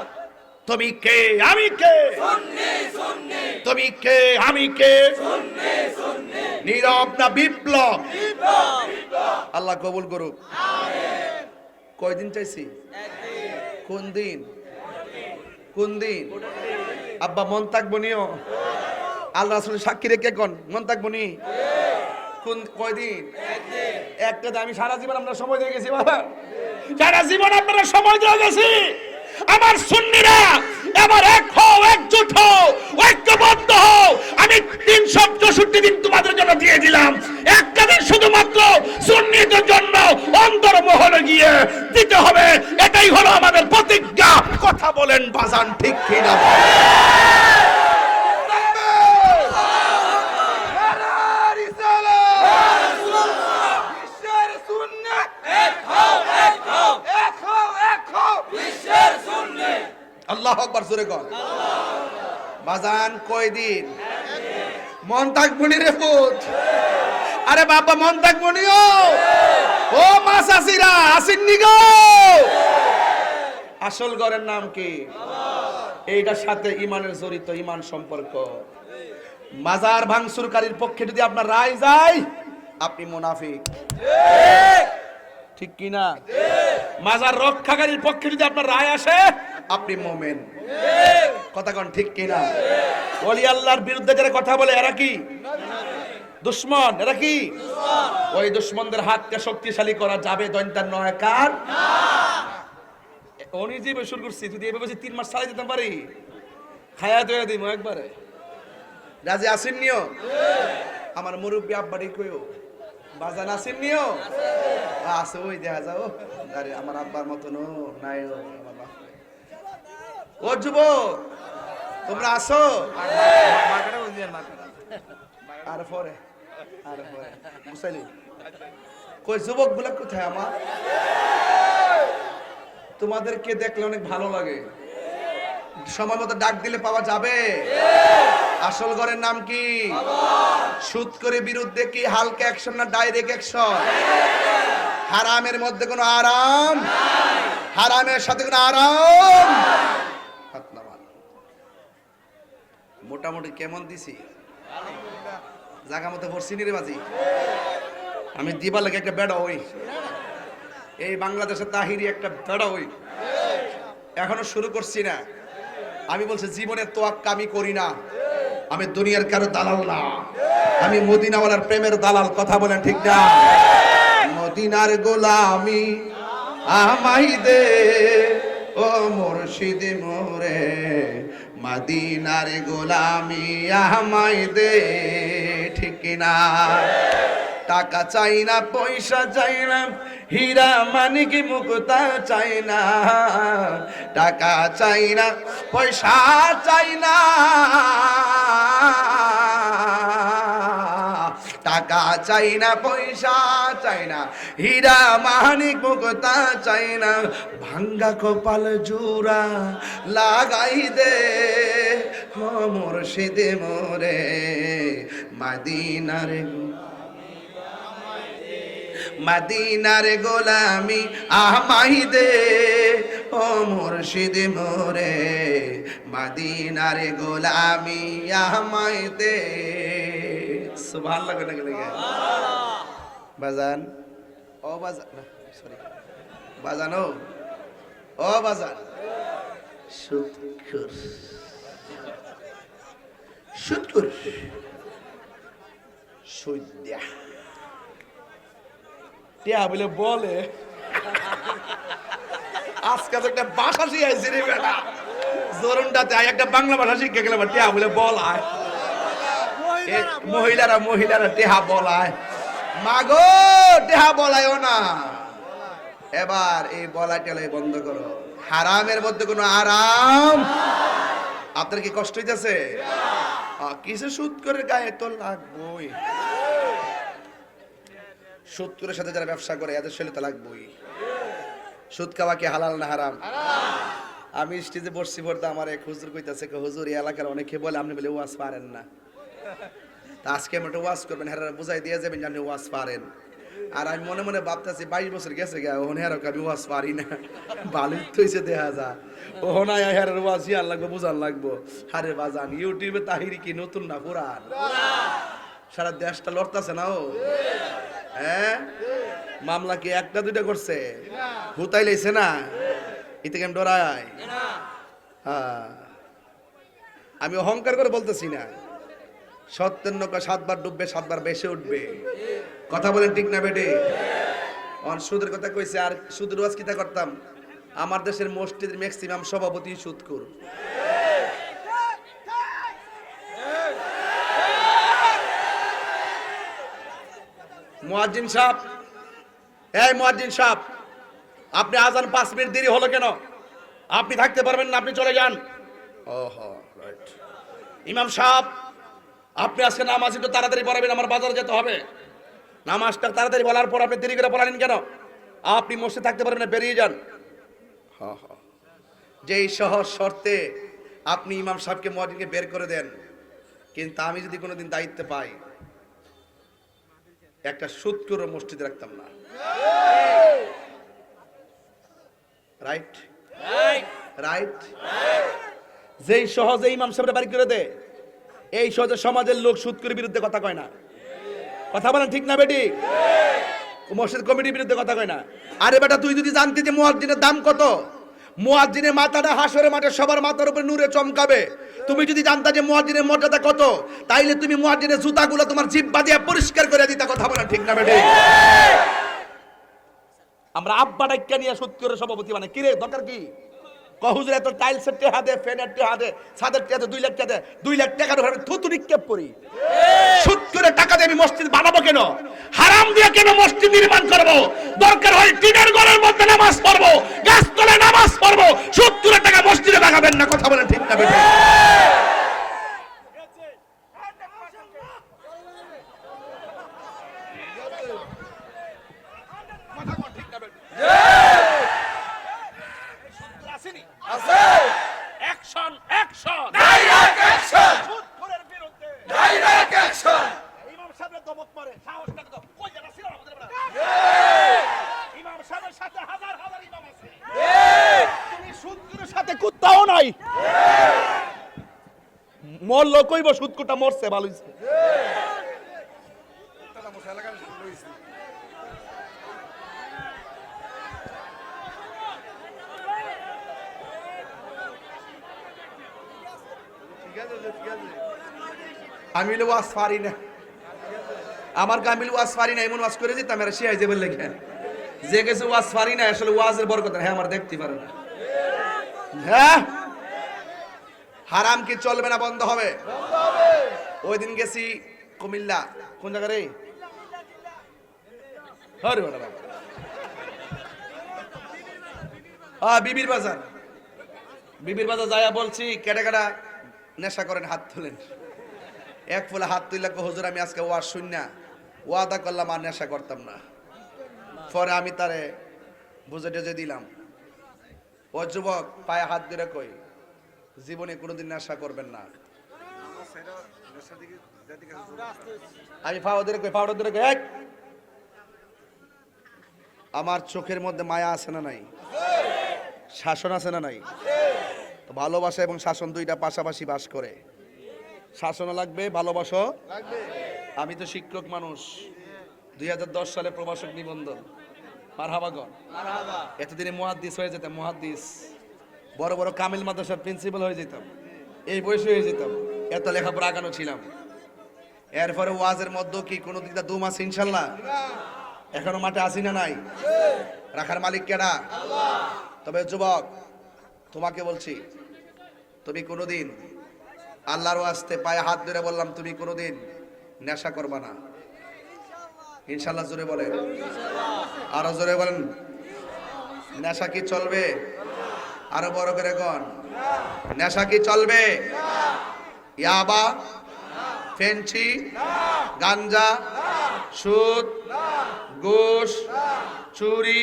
তুমি কে আমি কে, তুমি কে আমি কে, নীরব না বিপ্লব? আল্লাহ কবুল করুক। কয়দিন চাইছি? কোন দিন? কোন দিন? আব্বা মন থাকবো নিও, আল্লাহ রাসূলের সাক্ষী রেখে কোন মন থাকবো নি? কোন কয়দিন? একটা। আমি সারা জীবন আমরা সময় দিয়ে গেছি বাবা, সারা জীবন আপনারা সময় দিয়ে গেছি। আমার সুন্নিরা এবার এক হও, একজোট হও, ঐক্যবদ্ধ হও। আমি 364 দিন তোমাদের জন্য দিয়ে দিলাম, একটা দিন শুধুমাত্র সুন্নিদের জন্য অন্তর্মহলে গিয়ে দিতে হবে। এটাই হলো আমাদের প্রতিজ্ঞা। কথা বলেন বাজান, ঠিক কিনা? আল্লাহু আকবার, জোরে কর। বাজান কয়দিন? মন থাকবো নি রে পুত? আরে বাবা মন থাকবো নি? ও মা চাচিরা আসেননি গো? আসল ঘরের নাম কি? এইটার সাথে ইমানের জড়িত, ইমান সম্পর্ক। মাজার ভাঙচুরকারীর পক্ষে যদি আপনার রায় যায় আপনি মুনাফিক, ঠিক কিনা? মাজার রক্ষাকারীর পক্ষে যদি আপনার রায় আসে আপনি মুমিন। কথা কোন ঠিক কিনা? ওলি আল্লাহর বিরুদ্ধে যারা কথা বলে এরা কি দুশমন? এরা কি? ওই দুশমনদের হাতকে শক্তিশালী করা যাবে দৈন্তার নয় কার না। উনি যে শুরু করছি যদি এভাবে 3 মাস চালাই দিতে পারি খায়া দয়া দিব একবারে। রাজি আসেন নিও? আমার মুরব্বী আব্বাড়ি কইও বাজান আসেন নিও? আছে ওই দেখা যাও। আরে আমার আব্বার মতন নাই আমার বাপ। ও যুবক তোমরা আসো। আর পরে মুসাইলি কই যুবক গুলা কোথায় আমার? তোমাদেরকে দেখলে অনেক ভালো লাগে। সময় মতো ডাক দিলে পাওয়া যাবে। আসল ঘরের নাম কি? সুদ করে বিরুদ্ধে কি হালকা অ্যাকশন না ডাইরেক্ট অ্যাকশন? হারামের মধ্যে কোনো আরাম, হারামের সাথে কোনো আরাম। মোটামুটি কেমন দিছি? জায়গা মতো পড়ছি নি রে বাজি। আমি দিবার লাগে একটা বেড়া হই, এই বাংলাদেশের তাহিরি একটা বেড়া হই। এখনো শুরু করছি না। আমি বলছি জীবনের তোয়াক্কা আমি করি না। আমি দুনিয়ার কারো দালাল না, আমি মদিনাওয়ালার প্রেমের দালাল। কথা বলেন ঠিক না? মদিনার গোলামি আমায় দে ও মুর্শিদ মোরে, মদিনার গোলামি আমায় দে। ঠিক না? টাকা চাই না, পয়সা চাই না, হীরা মানিক মুক্তা চাই না। টাকা চাই না, পয়সা চাই না, টাকা চাই না, পয়সা চাই না, হীরা মানিক মুক্তা চাই না। ভাঙ্গা কপাল জোড়া লাগাই দে ও মুর্শিদ মোরে, মদিনার মদিনার গোলামি আমায় দে ও মুর্শিদ মোরে, মদিনার গোলামি আমায় দে। সুবহানাল্লাহ কইনা গেলে বাজান। ও বাজান, সরি বাজান, ও বাজান, শুকর শুকর সুদ্যা টিয়া বলে বলে আজকে তো একটা ভাষা শিখাইছি রে বেটা। জোরনটাতে একটা বাংলা ভাষা শিখে গেলে টিয়া বলে বলায়। মহিলারা টেহা বলায়। মাগো টেহা বলায়ও না। এবার এই বলা টেলাই বন্ধ করো। হারামের মধ্যে কোনো আরাম। আপনার কি কষ্ট হইতেছে? কিছু সুদ করে গায়ে তো লাগবই। সুদ করে সাথে যারা ব্যবসা করে এদের শরীরে তো লাগবই। সুদ খাওয়া কি হালাল না হারাম? আমি স্টেজে বসছি পড়তে আমার এক হুজুর কইতাছে, হুজুর এই এলাকার অনেকে বলে আপনি বলে ওয়াজ পারেন না। তা আজকে আমরা একটা ওয়াজ করবেন, হেরা বুঝাই দিয়ে যাবেন যে আপনি ওয়াজ পারেন। আর আমি মনে মনে ভাবতেছি 22 বছর গেছে গা, ওখানে হেরা আমি ওয়াজ পারি না। ভালোই তো হয়েছে দেখা যা, ওখানে হেরার ওয়াজ ইয়ার লাগবো, বুঝান লাগবো। আরে বাজান, ইউটিউবে তাহিরি কি নতুন না পুরান? সারা দেশটা লড়তাছে না ও। হ্যাঁ, মামলা কি একটা দুইটা করছে? হুতাই লাইছে না? এতে কেমন ডরায়? আমি অহংকার করে বলতেছি না। সত্যের নৌকা 7 বার ডুববে, 7 বার বেশি উঠবে। কথা বলেন ঠিক না বেটে? সুদের কথা কইছে। আর সুদের ওয়াজ কিতা করতাম? আমার দেশের মসজিদের ম্যাক্সিমাম সভাপতি সুদখোর। মুয়াজ্জিন সাহেব, এই মুয়াজ্জিন সাহেব, আপনি আজান 5 মিনিট দেরি হলো কেন? আপনি থাকতে পারবেন না, আপনি চলে যান। ওহো রাইট। ইমাম সাহেব, আপনি আজকে নামাজ একটু তাড়াতাড়ি পড়াবেন, আমার বাজারে যেতে হবে। নামাজটা তাড়াতাড়ি বলার পর আপনি দেরি করে পড়ালেন কেন? আপনি মসজিদে থাকতে পারবেন না, বেরিয়ে যান। যেই সহজ শর্তে আপনি ইমাম সাহেবকে মুয়াজ্জিনকে বের করে দেন, কিন্তু আমি যদি কোনোদিন দায়িত্ব পাই, একটা সুদখোর মসজিদে রাখতাম না। Right right. যেই সহজে ইমাম সাহেবরা বাড়ি করে দেয়, এই সহজে সমাজের লোক সুদখোরের বিরুদ্ধে কথা কয় না। কথা বলেন ঠিক না বেটি? মসজিদ কমিটির বিরুদ্ধে কথা কয় না। আরে বেটা, তুই যদি জানতি যে মুয়াজ্জিনের দাম কত, মুয়াজ্জিনের মাথাটা হাসরের মাঠে সবার মাথার উপরে নূরে চমকাবে, তুমি যদি জানতা যে মুয়াজ্জিনের মর্যাদা কত, তাইলে তুমি মুয়াজ্জিনের জুতাগুলো তোমার জিহ্বা দিয়ে পরিষ্কার করে দিতা। কথা বলেন ঠিক না বেটি? আমরা আব্বা ডাক্কা নিয়ে সুদখোরের সভাপতি মানে কি রে? দরকার কি? হুজুর এত টাইলসের টেহা দে, ফ্যানের টেহা দে, ছাদের টেহা দে, 2 লাখ টাকা দে। 2 লাখ টাকার উপরে থুতু নিক্ষেপ করি। সুদ করে টাকা দিয়ে আমি মসজিদ বানাবো কেন? হারাম দিয়ে কেন মসজিদ নির্মাণ করবো? দরকার হয় টিনের ঘরের মধ্যে নামাজ পড়বো, গাছতলায় নামাজ পড়বো। সুদ করে টাকা মসজিদে লাগাবেন না। কথা বলেন ঠিক না বেটা? অ্যাকশন অ্যাকশন ডাইরেক্ট অ্যাকশন সুদখোরের বিরুদ্ধে ডাইরেক্ট অ্যাকশন ইমাম সাহেবের দমক মারে সাহস থাকে তো কই জানা ছিল আমাদের বড় ইমাম সাহেবের সাথে হাজার হাজার ইমাম আছে তুমি সুদখোরের সাথে কুত্তাও নাই মরল কইব সুদকুটা মরছে ভালো হইছে আমি ওয়াজ পারি না, আমার কামিল ওয়াজ পারি না, এমন ওয়াজ করে দিতাম এরা শিয়াই যাবে লেখা যে গেছে ওয়াজ পারি না, আসলে ওয়াজের বরকত হ্যাঁ আমার দেখতে পারে না। হ্যাঁ হারাম কি চলবে না বন্ধ হবে? ওই দিন গেছি কুমিল্লা, কোন জায়গা রে? আরে বাবা, বিবির বাজার। বিবির বাজার যাইয়া বলছি কেডা কেডা নেশা করেন হাত তুলেন। এক ফুলে হাত তুললে হুজুর আমি আজকে ওয়াজ শুননা ওয়াদা করলাম আর নেশা করতাম না। পরে আমি তারে বুঝে টুঝে দিলাম। ও যুবক পায়ে হাত ধরে কই জীবনে কোনোদিন নেশা করবেন না। আমি পাও ধরে কই, পাউডার ধরে কই, আমার চোখের মধ্যে মায়া আছে না নাই? শাসন আছে না নাই? ভালোবাসা এবং শাসন দুইটা পাশাপাশি বাস করে। শাসনও লাগবে, ভালোবাসা লাগবে। আমি তো শিক্ষক মানুষ, 2010 সালে প্রভাষক নিবন্ধন। মারহাবাগণ, এতদিনে মুহাদ্দিস হয়ে যেতাম, মুহাদ্দিস বড় বড় কামিল মাদ্রাসার প্রিন্সিপাল হয়ে যেতাম, এই বয়সে হয়ে যেতাম, এত লেখাপড়া আগানো ছিলাম। এরপরে ওয়াজের মধ্যে কি কোনো দিকটা দু মাস ইনশাল্লাহ এখনো মাঠে আসি না নাই? রাখার মালিক কেডা? তবে যুবক তোমাকে বলছি, তুমি কোনোদিন আল্লাহর ওয়াস্তে পায়ে হাত ধরে বললাম তুমি কোনোদিন নেশা করবা না। ইনশাল্লাহ জোরে বলেন, আরো জোরে বলেন। নেশা কি চলবে? আরো বড় করে কোন নেশা কি চলবে? ইয়াবা, ফেন্সি, গাঞ্জা, সুদ, ঘুষ, চুরি,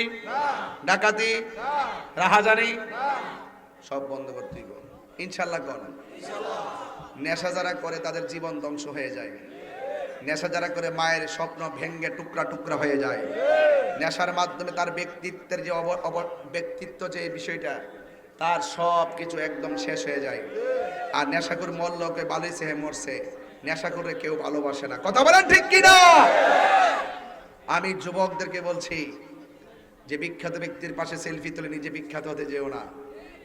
ডাকাতি, রাহাজানি সব বন্ধ করতে হবে ইনশাল্লাহ। কোন নেশা যারা করে তাদের জীবন ধ্বংস হয়ে যায়। নেশা যারা করে মায়ের স্বপ্ন ভেঙ্গে টুকরা টুকরা হয়ে যায়। নেশার মাধ্যমে তার ব্যক্তিত্বের যে ব্যক্তিত্ব যে বিষয়টা তার সব কিছু একদম শেষ হয়ে যায়। আর নেশাখোর মরলকে বালিছে মরছে, নেশাখোরে কেউ ভালোবাসে না। কথা বলেন ঠিক কিনা? আমি যুবকদেরকে বলছি যে বিখ্যাত ব্যক্তির পাশে সেলফি তুলে নিজে বিখ্যাত হতে যেও না।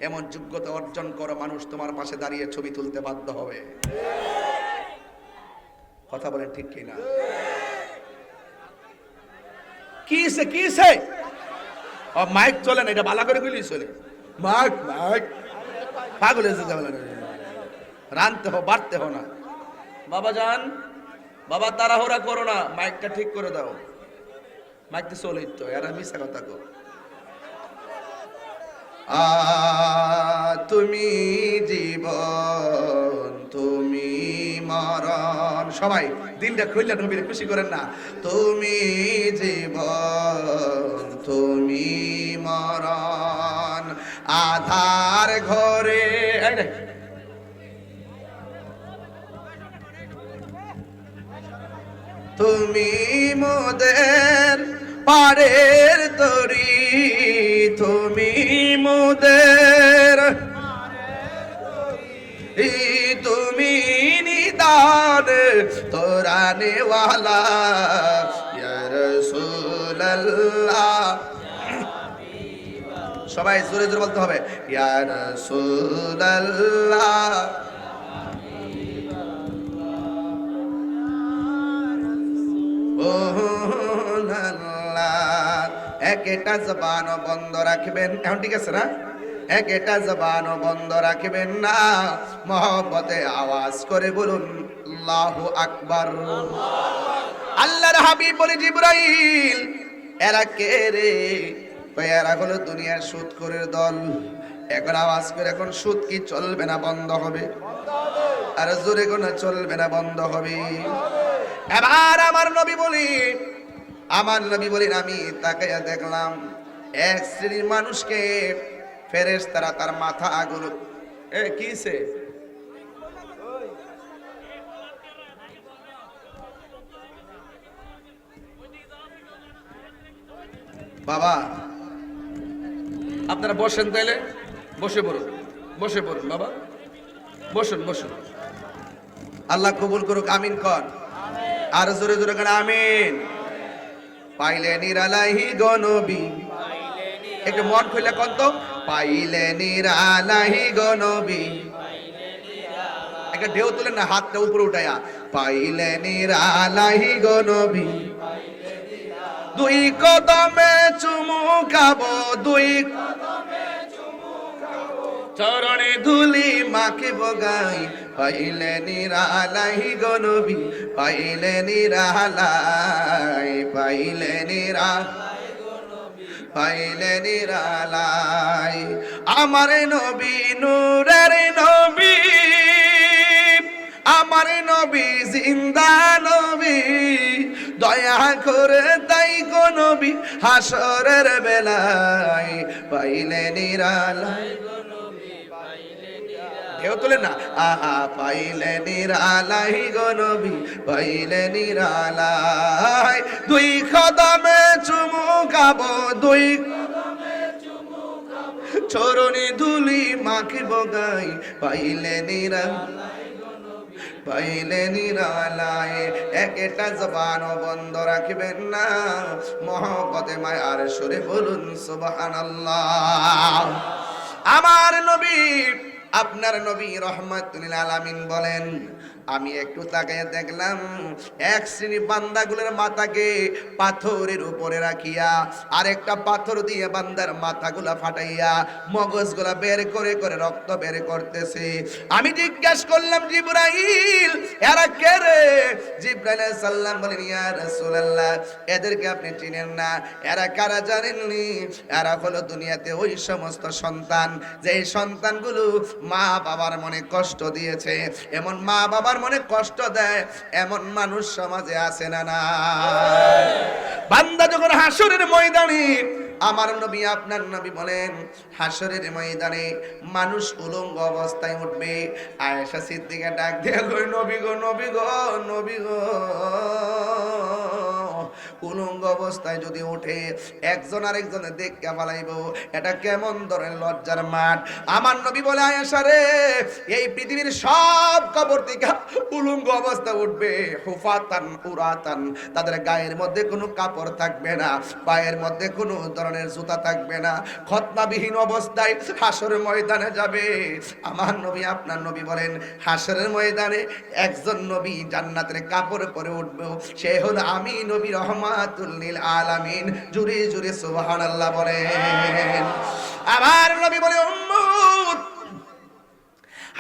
এমন যোগ্যতা অর্জন করা মানুষ তোমার পাশে দাঁড়িয়ে ছবি তুলতে বাধ্য হবে। কথা বলেন ঠিক কিনা? কিসে কিসে মাইক চলে না, এটা বালা করে গুলি চলে। মাইক মাইক পাগল হয়েছে, রানতে হো বাড়তে হো না। বাবা যান, বাবা তাড়াহুড়া করো না, মাইকটা ঠিক করে দাও। মাইকটা চলেই তো, এরা মিশা কথা কো। তুমি জীবন তুমি মরণ, সবাই দিলটা খুললে নবীরে খুশি করেন না। তুমি জীবন তুমি মরণ, আধার ঘরে তুমি মোদের পারের তরি, তুমি মোদের তুমি নিদান তোরানে ওয়ালা ইয়া রাসূলুল্লাহ। সবাই জোরে জোরে বলতে হবে, ইয়া রাসূলুল্লাহ। একটা জবান বন্ধ রাখবেন, এখন ঠিক আছে না? একটা জবান বন্ধ রাখবেন না, মহব্বতে আওয়াজ করে বলুন আল্লাহু আকবার। আল্লাহর হাবিব বলে জিবরাইল এরা কে রে? এরা হলো দুনিয়ার সুদখোরের দল। এখন আওয়াজ করে, এখন সুদ কি চলবে না বন্ধ হবে? আর জোরে কোনো চলবে না বন্ধ হবে? এবার আমার নবী বলেন আমি তাকাইয়া দেখলাম এক শ্রেণীর মানুষকে ফেরেশতারা তার মাথাগুলো কিসে বাবা আপনারা বসেন, তাইলে বসে পড়ুন, বসে পড়ুন বাবা, বসুন বসুন। আল্লাহ কবুল করুক, আমিন কর। আর জোরে জোরে করে আমিন। পাইলে নিরালাহি গনবী, একটু মন খুলে কন তো। পাইলে নিরালাহি গনবী, একটা ঢেউ তুলেন না, হাতটা উপরে উঠায়া। পাইলে নিরালাহি গনবী, দুই কদমে চুমু খাবো, দুই চরণে ধুলি মাখিব গাই। পাইলে নিরালাই গনবী, পাইলে নিরালাই, পাইলে পাইলে নিরালাই। আমার নবী নূরের নবী, আমার নবী জিন্দা নবী, দয়া করে তাই গো নবী হাসরের বেলায় পাইলে নিরালাই। কেউ তোলে না, আহা পাইলে নিরালাই গো নবী, পাইলে নিরালাই। দুই কদমে চুমু খাবো, দুই চরণে ধুলি মাখিব গাই। পাইলে নিরালাই, পাইলে নিরালায়। একটা জবান বন্ধ রাখবেন না, মহব্বতে মায়ার সুরে বলুন সুবহানাল্লাহ। আমার নবী, আপনার নবী রহমাতুল আলামিন বলেন, আমি একটু তাকাইয়া দেখলাম এক শ্রেণী বান্দাগুলোর মাথাকে পাথরের উপরে রাখিয়া আরেকটা পাথর দিয়ে বান্দার মাথাগুলা ফাটাইয়া মগজগুলা বের করে করে রক্ত বের করতেছে। আমি জিজ্ঞাসা করলাম, জিবরাইল এরা কে রে? জিবরাইল আলাইহিস সালাম বলেন, ইয়া রাসূলুল্লাহ, এদেরকে আপনি চিনেন না? এরা কারা জানেননি? এরা হলো দুনিয়াতে ওই সমস্ত সন্তান, যে সন্তানগুলো মা বাবার মনে কষ্ট দিয়েছে। এমন মা বাবার মনে কষ্ট দেয় এমন মানুষ সমাজে আছে না? না। বান্দা যখন হাসরের ময়দানে, আমার নবী আপনার নবী বলেন, হাসরের ময়দানে মানুষ উলঙ্গ অবস্থায় উঠবে। আয়েশা সিদ্দিকা ডাক দিয়ে কই, নবী গো, নবী গো, নবী গো, উলঙ্গ অবস্থায় যদি উঠে একজন আরেকজনের দেখতে পালাইব, এটা কেমন ধরনের লজ্জার মাঠ। আমার নবী বলে, আয়েশা রে, এই পৃথিবীর সব কবর থেকে উলঙ্গ অবস্থা উঠবে, হুফাতান উরাতান, তাদের গায়ের মধ্যে কোনো কাপড় থাকবে না, পায়ের মধ্যে কোনো ধরনের জুতা থাকবে না, খতনাবিহীন অবস্থায় হাসরের ময়দানে যাবে। আমার নবী আপনার নবী বলেন, হাসরের ময়দানে একজন নবী জান্নাতের কাপড় পরে উঠবে, সে হলো আমি নবী রহমাতুল লিল আলামিন। জুরে জুরে সুবহানাল্লাহ বলেন। আমার নবী বলে, উম্মত,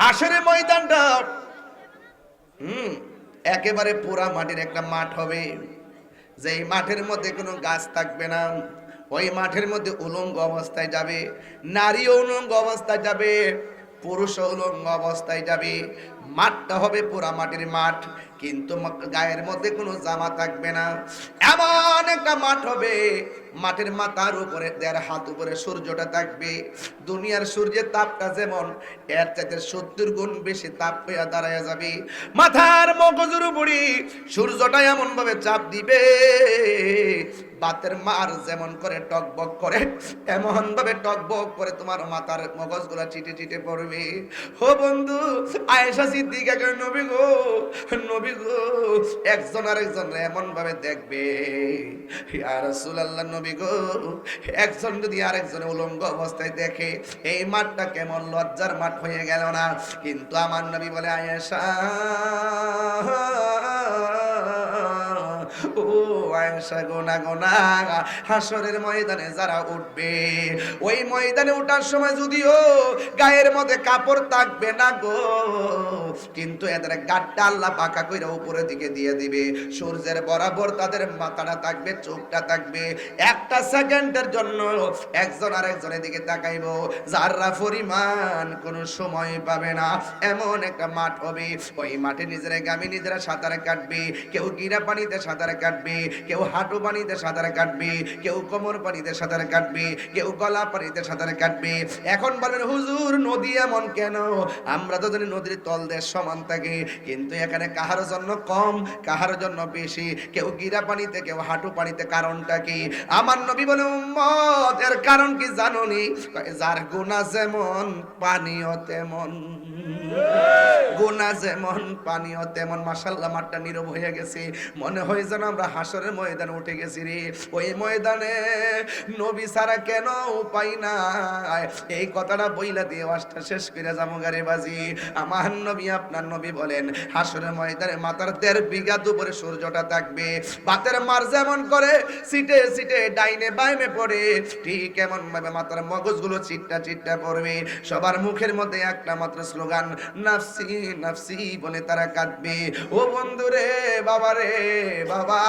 হাসরের ময়দানটা একেবারে পুরা মাটির একটা মাঠ হবে, যেই মাঠের মধ্যে কোনো গাছ থাকবে না। ওই মাঠের মধ্যে উলঙ্গ অবস্থায় যাবে, নারী উলঙ্গ অবস্থায় যাবে, পুরুষ উলঙ্গ অবস্থায় যাবে। মাঠটা হবে পুরা মাটির মাঠ, কিন্তু গায়ের মধ্যে কোনো জামা থাকবে না। এমন একটা মাঠ হবে, মাঠের মাথার উপরে 1.5 হাত উপরে সূর্যটা থাকবে। দুনিয়ার সূর্যের তাপটা যেমন, এর চাইতে 70 গুণ বেশি তাপ পেয়ে দাঁড়ায় যাবে। মাথার মগজের উপরে সূর্যটা এমন ভাবে চাপ দিবে, বাতের মার যেমন করে টকবক করে, এমন ভাবে টকবক করে তোমার মাথার মগজগুলা চিটে চিটে পড়বে। ও বন্ধু, আয়েশা সিদ্দিকা কয়, নবী গো, নবী গো, একজন আরেকজন এমন ভাবে দেখবে। ইয়া রাসূলুল্লাহ, নবী গো, একজন যদি আরেকজন উলঙ্গ অবস্থায় দেখে, এই মাঠটা কেমন লজ্জার মাঠ হয়ে গেল না? কিন্তু আমার নবী বলে, আয়েশা, ও আয়েশা, গোনা গোনা হাসরের ময়দানে যারা উঠবে, ওই ময়দানে ওঠার সময় যদিও গায়ের মধ্যে কাপড় থাকবে না গো, কিন্তু এদের গাটটা আল্লাহ পাকা কইরা উপরের দিকে দিয়ে দিবে। সূর্যের বরাবর তাদের মাথাটা থাকবে, চোখটা থাকবে। একটা সেকেন্ডের জন্য একজন আরেকজনের দিকে তাকাইব, যারা পরিমাণ কোনো সময় পাবে না। এমন একটা মাঠ হবে, ওই মাঠে নিজেরা গামী নিজেরা সাঁতার কাটবে, কেউ গিরা পানিতে সাঁতার কাটবে, কেউ হাঁটু পানিতে সাঁতার কাটবে, কেউ কোমর পানিতে সাঁতার কাটবে, কেউ গলা পানিতে সাঁতার কাটবে। এখন বলেন হুজুর নদী এমন কেন? আমরা তো জানি নদীর তলদেশ সমান থাকে, কিন্তু এখানে কাহার জন্য কম, কাহার জন্য বেশি, কেউ গিরা পানিতে, কেউ হাঁটু পানিতে। কারণটা কি? আমার নবী বলে উম্মত এর কারণ কি জানোনি? যার গুনাহ যেমন পানিও তেমন, গুনাহ যেমন পানিও তেমন। মাশাআল্লাহ মাঠটা নীরব হয়ে গেছে, মনে হয় যেন আমরা হাসরের ময়দানে উঠে গেছি রে। ওই ময়দানে নবী ছাড়া কেন উপায় নাই, এই কথাটা বইলা দিয়ে ওয়াজটা শেষ করে যাবো গারে বাজি। আমার নবী আপনার নবী বলেন হাসরের ময়দানে মাথার 1.5 বিঘা উপরে সূর্যটা থাকবে, বাতের মার যেমন করে সিটে সিটে ডাইনে বাইমে পড়ে, ঠিক এমন ভাবে মাথার মগজগুলো চিট্টা চিট্টা পড়বে। সবার মুখের মধ্যে একটা মাত্র স্লোগান, নাফসি নাফসি বলে তারা কাঁদবে। ও বন্ধুরে, বাবা রে বাবা,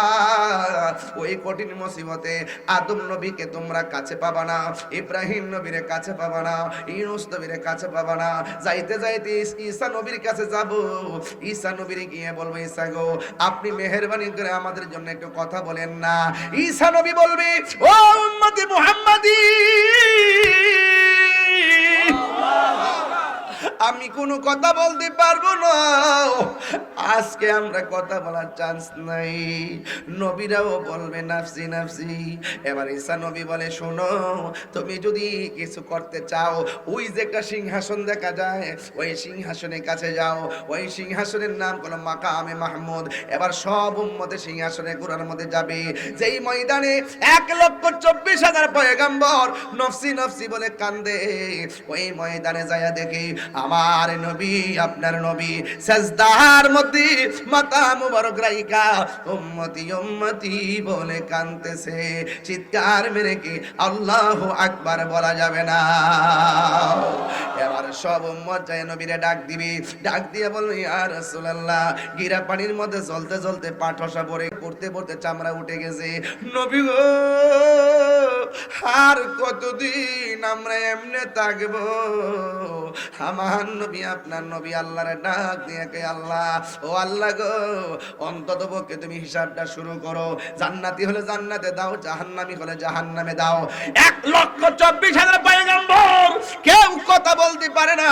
ওই কঠিন মুসিবতে আদম নবীকে তোমরা কাছে পাবা না, ইব্রাহিম নবীর কাছে পাবা না, ইউনূস নবীর কাছে পাবা না। যাইতে যাইতে ঈসা নবীর কাছে যাব, ঈসা নবীর গিয়ে বলবো ঈসা গো আপনি মেহেরবানি করে আমাদের জন্য একটু কথা বলেন না। ঈসা নবী বলবে ও উম্মতি মুহাম্মাদি, আমি কোনো কথা বলতে পারবো না, আজকে আমরা কথা বলার চান্স নাই। নবীরাও বলবে নাফসি নাফসি। এবার ঈসা নবী বলে শোনো, তুমি যদি কিছু করতে চাও, ওই যে একটা সিংহাসন দেখা যায়, ওই সিংহাসনের কাছে যাও, ওই সিংহাসনের নাম হলো মাকামে মাহমুদ। এবার সব উম্মতে সিংহাসনে ঘোরার মধ্যে যাবে, যেই ময়দানে 1,24,000 পয়গম্বর নফসি নফসি বলে কান্দে, ওই ময়দানে যায় দেখি আমার নবী আপনার নবী সাজদার মধ্যে মাথা মুবারক রাইখা উম্মতি উম্মতি বলে কাঁদতেছে। চিৎকার মেরে কি আল্লাহু আকবার বলা যাবে না? এবার সব উম্মত যায় নবীরে ডাক দিবি, ডাক দিয়ে বলবি ইয়া রাসূলুল্লাহ, গিরা পানির মধ্যে জ্বলতে জ্বলতে পাঠসা পড়ে পড়তে পড়তে চামড়া উঠে গেছে। নবী গো আর কতদিন আমরা এমনে থাকবো? আমার নবী আপনার নবী আল্লাহরে ডাক দিয়ে কে আল্লাহ, ও আল্লাহ গো অন্তত পক্ষে তুমি হিসাবটা শুরু করো, জান্নাতি হলে জান্নাতে দাও, জাহান্নামী হলে জাহান্নামে দাও। 1,24,000 পয়গম্বর কেউ কথা বলতে পারে না,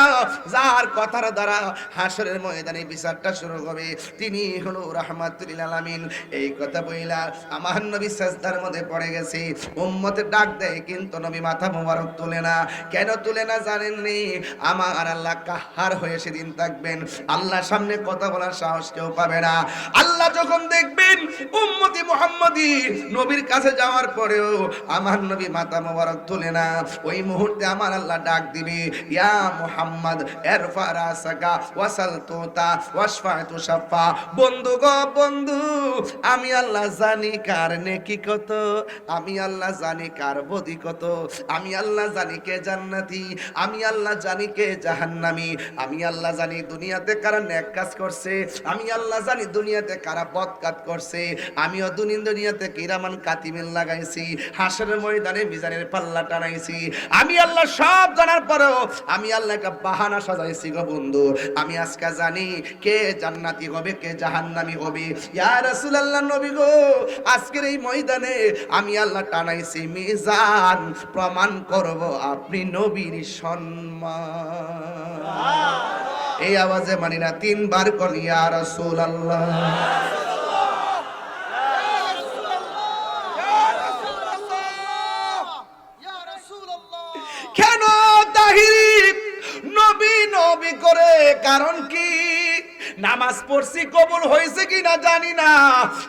যার কথার দ্বারা হাসরের ময়দানে বিচারটা শুরু হবে তিনি হলো রাহমাতুল লিল আলামিন। এই কথা বইলা আমার নবী সাজদার মধ্যে পড়ে গেছে, উম্মতের ডাক দেয় কিন্তু নবী মাথা মোবারক তুলে না। কেন তুলে না জানেননি? আমার আল্লাহ কাহার হয়ে সেদিন থাকবেন, আল্লাহর সামনে কথা বলার সাহস কেউ পাবে না। আল্লাহ যখন দেখবেন উম্মতি মুহাম্মাদি নবীর কাছে যাওয়ার পরেও আমার নবী মাথা মোবারক তুলে না, ওই মুহূর্তে আমার আল্লাহ ডাক দিবে ইয়া মুহাম্মদ ইরফা রাসাকা ওয়াসাল তুতা ওয়াশফা তুশাফা। বন্ধু গো বন্ধু, আমি আল্লাহ জানি কার নেকি কত, আমি আল্লাহ জানি কার বদি কত, আমি আল্লাহ জানি কে জান্নাতি, আমি আল্লাহ জানি কে জাহান্নামী, আমি আল্লাহ জানি দুনিয়াতে কারা নেক কাজ করছে, আমি আল্লাহ জানি দুনিয়াতে কারা বদ কাজ করছে। আমিও দুনিয়াতে কিরামান কাতিমিন লাগাইছি, হাসরের ময়দানে মিজানের পাল্লা টানাইছি। আমি আল্লাহ সব জানার পরেও আমি আল্লাহ একটা বাহানা সাজাইছি গো বন্ধু, আমি আজকে জানি কে জান্নাতি হবে কে জাহান্নামী হবে। ইয়া রাসূলুল্লাহ নবী গো আজকের এই ময়দানে আমি আল্লাহ টানাইছি মিজান, প্রমাণ করব আপনি নবীর সম্মান। এই আওয়াজে মানি না 3 বার কোন ইয়া রাসূলুল্লাহ। কেন তাহিরি নবী নবী করে? কারণ কি? নামাজ পড়ছি কবুল হয়েছে কিনা জানি না,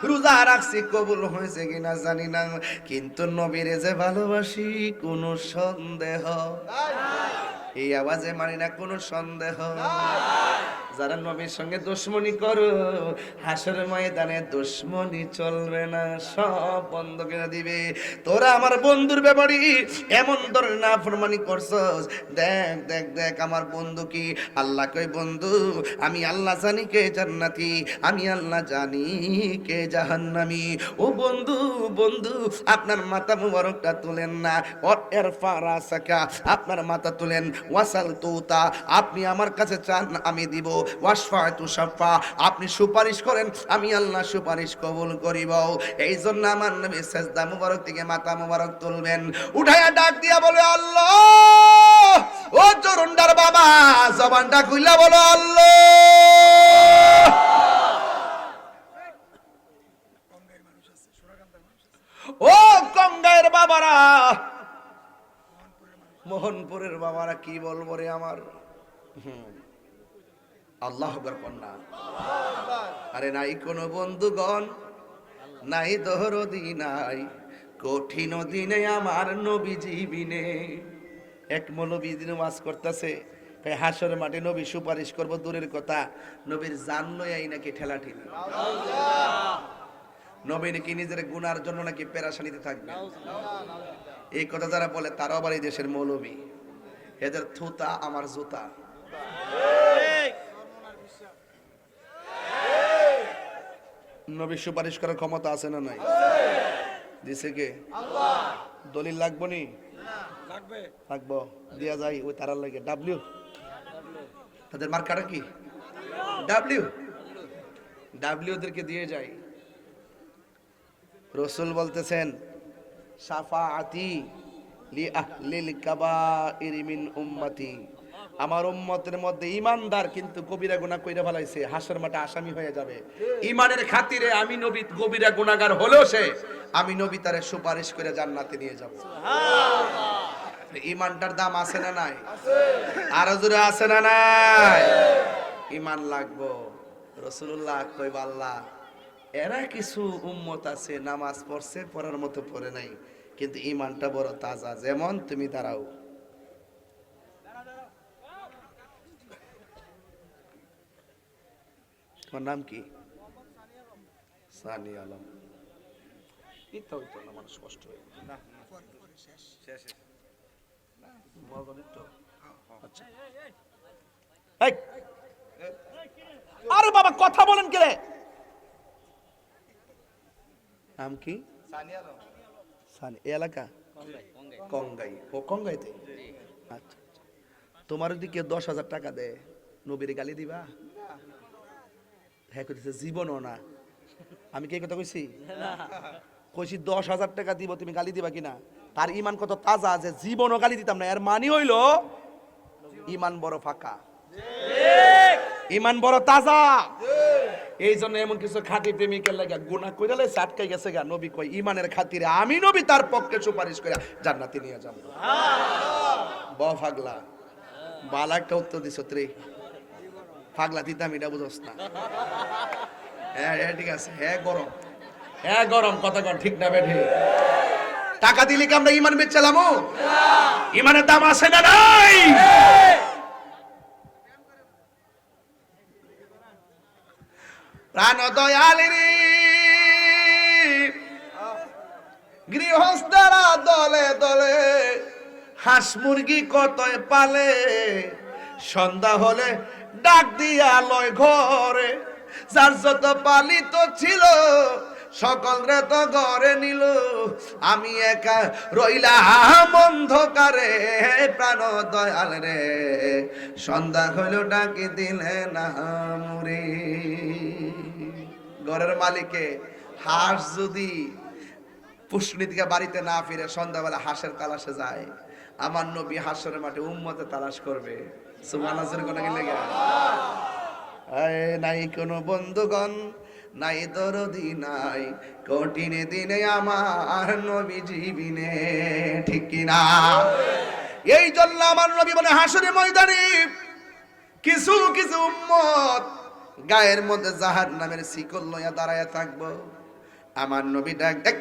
রোজা রাখছি কবুল হয়েছে কিনা জানি না, কিন্তু নবীরে যে ভালোবাসি কোনো সন্দেহ। এই আওয়াজে মানি না কোনো সন্দেহ। যারা নবীর সঙ্গে দুশমনি করো, হাসরের ময়দানে দুশমনি চলবে না, সব বন্ধ করে দিবে। তোরা আমার বন্ধুর ব্যাপারে এমন ধরনের নাফরমানি করছস, দেখ দেখ দেখ আমার বন্ধু কি আল্লাহ কই বন্ধু আমি আল্লাহ জানি কে জান্নাতি, আমি আল্লাহ জানি কে জাহান্নামী। ও বন্ধু বন্ধু আপনার মাথা মুবারকটা তুলেন না, এর ফারাসাকা আপনার মাথা তুলেন, ওয়াসাল তুতা আপনি আমার কাছে চান আমি দিব, ওয়াশফাতু শাফা, আপনি সুপারিশ করেন আমি আল্লাহ সুপারিশ কবুল করিব। এই জন্য আমার নবী সেজদা মুবারক থেকে মাথা মুবারক তুলবেন, উঠায়া ডাক দিয়া বলে আল্লাহ। ও জরুন্ডার বাবা জবানটা খুইলা বলো আল্লাহ। ও গঙ্গায়ের বাবারা, মোহনপুরের বাবারা, কি বলবো রে আমার। আল্লাহ আকবার কন্যা। আরে নাই কোনো বন্ধুগণ, নাই দরদি নাই, কঠিন দিনে আমার নবীজি বিনে। এক মৌলবী দিন ওয়াজ করতেছে, হাসরের মাঠে নবী সুপারিশ করব দূরের কথা, নবীর জান লই নাকি ঠেলাঠেলি। নবী নাকি নিজের গুনার জন্য নাকি পেরেশানিতে থাকবে। এই কথা যারা বলে তারাও আবার এই দেশের মৌলবী, এদের থুতা আমার জুতা। নবী সুপারিশ করার ক্ষমতা আছে না নাই? দিছে কে? দলিল লাগবো নি? লাগবো, দিয়া যায় ওই তারার লাগে। ডাব্লিউ, তাদের মার্কাটা কি? ডাব্লিউ, ডাব্লিউ ওদেরকে দিয়ে যায়। রসুল বলতেছেন শাফাআতি লি আহলিল কাবাইর মিন উম্মতি, আমার উম্মতের মধ্যে ঈমানদার কিন্তু কবিরা গুনাহ কইরা ফেলাইছে, হাসর মাঠে আসামি হয়ে যাবে। ঈমানের খাতিরে আমি নবী কবিরা গুনাহগার হলেও সে আমি নবী তারে সুপারিশ করে জান্নাতে নিয়ে যাব। সুবহানাল্লাহ। ঈমানটার দাম আছে না নাই? আর জোরে আছে না নাই? ঈমান লাগবো। রাসূলুল্লাহ কইবা আল্লাহ এরা কিছু উম্মত আছে নামাজ পড়ছে, পড়ার মতো পড়ে নাই, কিন্তু ঈমানটা বড় তাজা, যেমন তুমি দাঁড়াও। তোমার নাম কি? সানি আলম। ইতো হইতো না, মানুষ কষ্ট হয়ে না। আচ্ছা, আরে বাবা কথা বলেন কে? নাম কি? সানি আলম। সানি, এই এলাকা কঙ্গাই। ও কঙ্গাইতে? আচ্ছা, তোমার যদি কেউ 10,000 টাকা দেয় নবীর গালি দিবা? হ্যাঁ কইছে জীবনও না। আমি কি কথা কইছি? কইছি 10,000 টাকা দিব, তুমি গালি দিবা কিনা? তার ঈমান কত তাজা যে জীবনও গালি দিতাম না। এর মানে হইল ঈমান বড় ফাঁকা, ঈমান বড় তাজা। এই জন্য এমন কিছু খাঁটি প্রেমিকের লাগে গুনাহ কইরালে আটকাই গেছে গা। নবী কই ঈমানের খাতিরে আমি নবী তার পক্ষে সুপারিশ করে জান্নাতে নিয়ে যাব। সুবহানাল্লাহ। ব পাগলা, বালা একটা উত্তর দিছ রে। পাগলা দিতাম এটা বুঝছ না? হ্যাঁ হ্যাঁ ঠিক আছে। হ্যাঁ গরম, হ্যাঁ গরম, কথা কর ঠিক না বেঠে? টাকা দিলে কি আমরা ঈমান বেচলাম? ঈমানের দাম আছে না নাই? প্রাণ দয়ালিনী গৃহস্থরা দলে দলে হাঁস মুরগি কতই পালে, সন্ধ্যা হলে ডাক দিয়া লয় ঘরে, যার যত পালিত ছিল সকল রে তো ঘরে নিল, আমি একা রইলাম অন্ধকারে। প্রাণ দয়াল রে সন্ধ্যা হইল ডাকি দিলে না মুরে। ঘরের মালিকে হাঁস যদি পুষ্করিণী থেকে বাড়িতে না ফিরে সন্ধ্যাবেলা হাঁসের তালাশে যায়, আমার নবী হাঁসের মাঠে উম্মতে তালাশ করবে। সুবহানাল্লাহ কোন গেলে নাই কোনো বন্ধুগণ, নাই দরদি নাই, কঠিন দিনে আমার নবী জীবিনে। ঠিক কিনা? এই জন্য আমার নবী বলে হাসরের ময়দানে কিছু কিছু উম্মত গায়ের মধ্যে জাহান্নামের শিকল লইয়া দাঁড়ায় থাকবো। আমার নবী ডাক দেখ,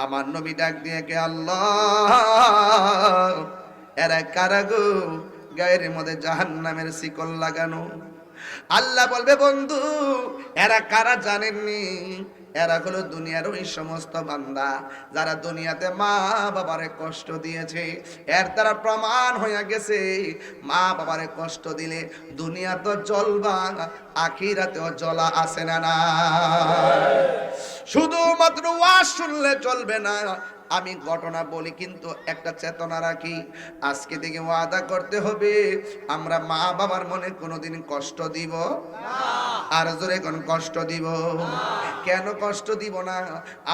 আমার নবী ডাক দিয়ে কে আল্লাহ এরা কারা গো গায়ের মধ্যে জাহান্নামের শিকল লাগানো? আল্লাহ বলবে বন্ধু এরা কারা জানেননি? এরা হলো দুনিয়ার ওই সমস্ত বান্দা যারা দুনিয়াতে মা বাবারে কষ্ট দিয়েছে। এর দ্বারা প্রমাণ হয়ে গেছে মা বাবারে কষ্ট দিলে দুনিয়া তো জ্বলবা, আখিরাতেও জ্বলা আছে না না? শুধুমাত্র ওয়াজ শুনলে চলবে না, আমি ঘটনা বলি কিন্তু একটা চেতনা রাখি, আজকে থেকে ওয়াদা করতে হবে আমরা মা বাবার মনে কোনোদিন কষ্ট দিব না। আর জোরে কোন কষ্ট দিব না। কেন কষ্ট দিব না?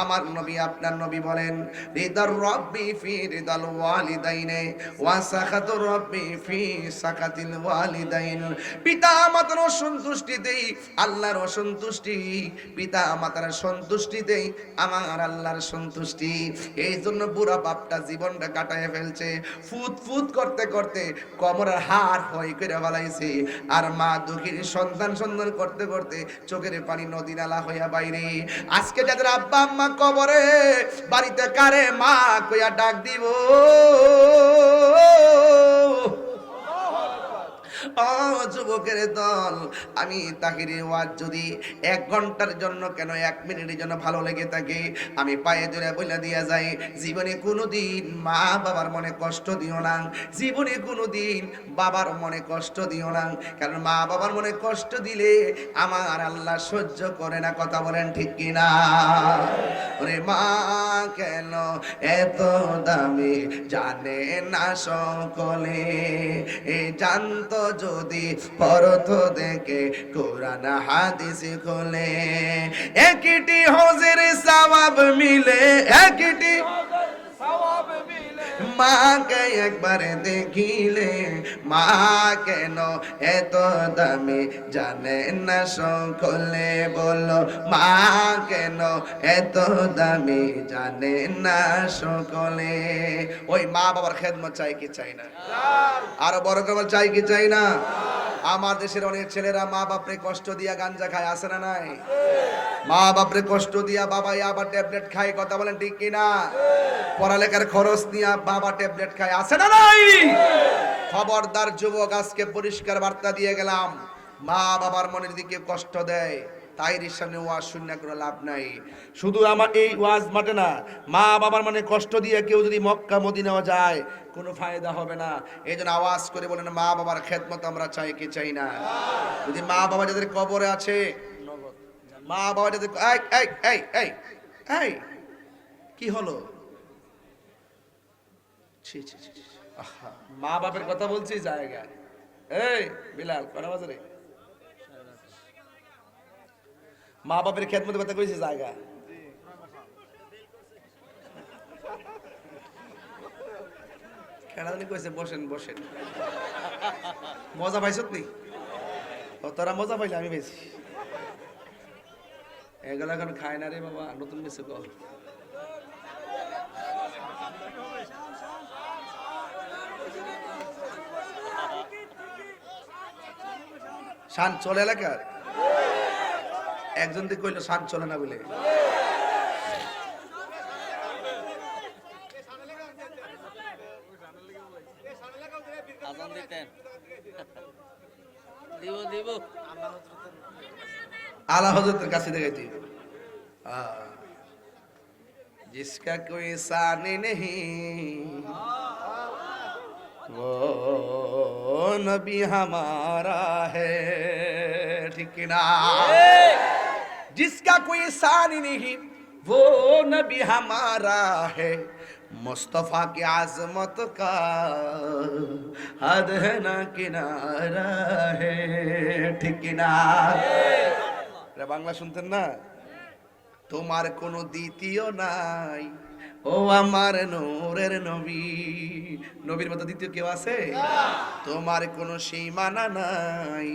আমার নবী আপনার নবী বলেন, রিদার রব্বি ফি রিদাল ওয়ালিদাইনে ওয়া সাখাতুর রব্বি ফি সাখাতিল ওয়ালিদাইন। পিতা মাতার সন্তুষ্টিতেই আল্লাহর অসন্তুষ্টি, পিতা মাতার সন্তুষ্টিতেই আমার আল্লাহর সন্তুষ্টি। এই জন্য বুড়া বাপটা জীবনটা কাটায় ফেলছে, ফুট ফুট করতে করতে কোমরের হাড় হই করে ফেলাইছে। আর মা দুঃখীর সন্তান সন্তান করতে করতে চোখের পানি নদী নালা হইয়া বাইরে। আজকে যাদের আব্বা আম্মা কবরে, বাড়িতে কারে মা কইয়া ডাক দিব? ও যুবকের দল, আমি তাহিরের ওয়াজ যদি 1 ঘন্টার জন্য কেন 1 মিনিটের জন্য ভালো লেগে থাকে, আমি পায়ে ধরে বলে দিয়া যাই, জীবনে কোনোদিন মা বাবার মনে কষ্ট দিও না, জীবনে কোনোদিন বাবার মনে কষ্ট দিও না। কারণ মা বাবার মনে কষ্ট দিলে আমার আল্লাহ সহ্য করে না। কথা বলেন ঠিক কিনা? ওরে মা কেন এত দামি জানে না সকলে, এ জানতো যদি পরত দেখে কোরআন হাদিস খোলে। একটি হজের সওয়াব মিলে, একটি মাকে একবার দেখিলে, মা কেন এত দামি জানে না সকলে। বলো মা কেন এত দামি জানে না সকলে। ওই মা বাবার খেদমত চাই কি চাই না? আরো বড় করে চাই কি চাই না? আমার দেশের অনেক ছেলেরা মা বাপরে কষ্ট দিয়া গাঞ্জা খায়, আছে না নাই? মা বাপরে কষ্ট দিয়া বাবা আবার ট্যাবলেট খায়। কথা বলেন ঠিক কিনা? পড়ালেখার খরচ নিয়ে বাবা ট্যাবলেট খায়, আছে না নাই? খবরদার যুবক, আজকে পরিষ্কার বার্তা দিয়ে গেলাম, মা বাবার মনের দিকে কষ্ট দেয় তাইরির সামনে ওয়াজ শুনে কোনো লাভ নাই। শুধু আমার এই ওয়াজ মাঠে না, মা বাবার মনে কষ্ট দিয়ে কেউ যদি মক্কা মদিনা যায় কোনো ফায়দা হবে না। এই জন্য আওয়াজ করে বলেন, মা বাবার খেদমত আমরা চাই কি চাই না? যদি মা বাবা যাদের কবরে আছে, মা বাবা যাদের এই কি হলো? মা বাপের কথা বলছি জায়গা। এই বিলাল কটা বাজে রে? মা বাপের খেদমতের কথা কইছি জায়গা। খেলাধুলি কইছে বসেন বসেন। মজা পাইছত নি? ও তোরা মজা পাইলে আমি পেয়েছি। এগুলো এখন খায় না রে বাবা, নতুন কিছু কর। শান চলে এলাকার একজন দিকে কইলো শান চলে না বলে। आला हजरत कासे देखाती जिसका कोई सानी नहीं वो नबी हमारा है, ठीक ना? जिसका कोई सानी नहीं वो नबी हमारा है, मुस्तफा की आजमत का हद है ना किनारा है, ठीक ना? বাংলা শুনতেন না? তোমার কোনো দ্বিতীয় নাই ও আমার নূরের নবী। নবীর মতো দ্বিতীয় কেউ আছে? তোমার কোনো সীমানা নাই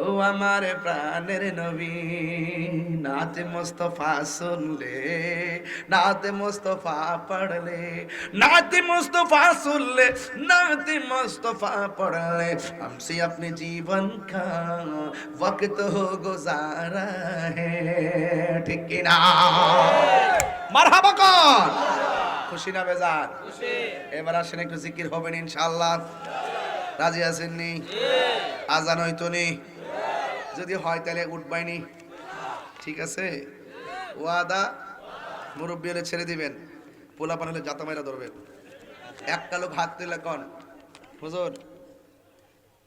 ও আমার প্রাণের নবী। নাতে মুস্তফা শুনলে, নাতে মুস্তফা পড়লে, नाते मुस्तफा सुन ले, नाते मुस्तफा पढ़ ले, हमसे अपने जीवन का वक्त हो गुजारा है, ठीक ना? মারহাবা কর। খুশি না বেজার? এবার আসেন একটু জিকির হবেন ইনশাআল্লাহ। রাজি আছেন নি? আজান হইতো নি? যদি হয় তাহলে উঠবাইনি, ঠিক আছে? ওয়াদা মুরব্বী হলে ছেড়ে দিবেন, পোলা পান হলে জাতা মাইরা ধরবেন। একটা লোক হাত তুলে কন, হুজুর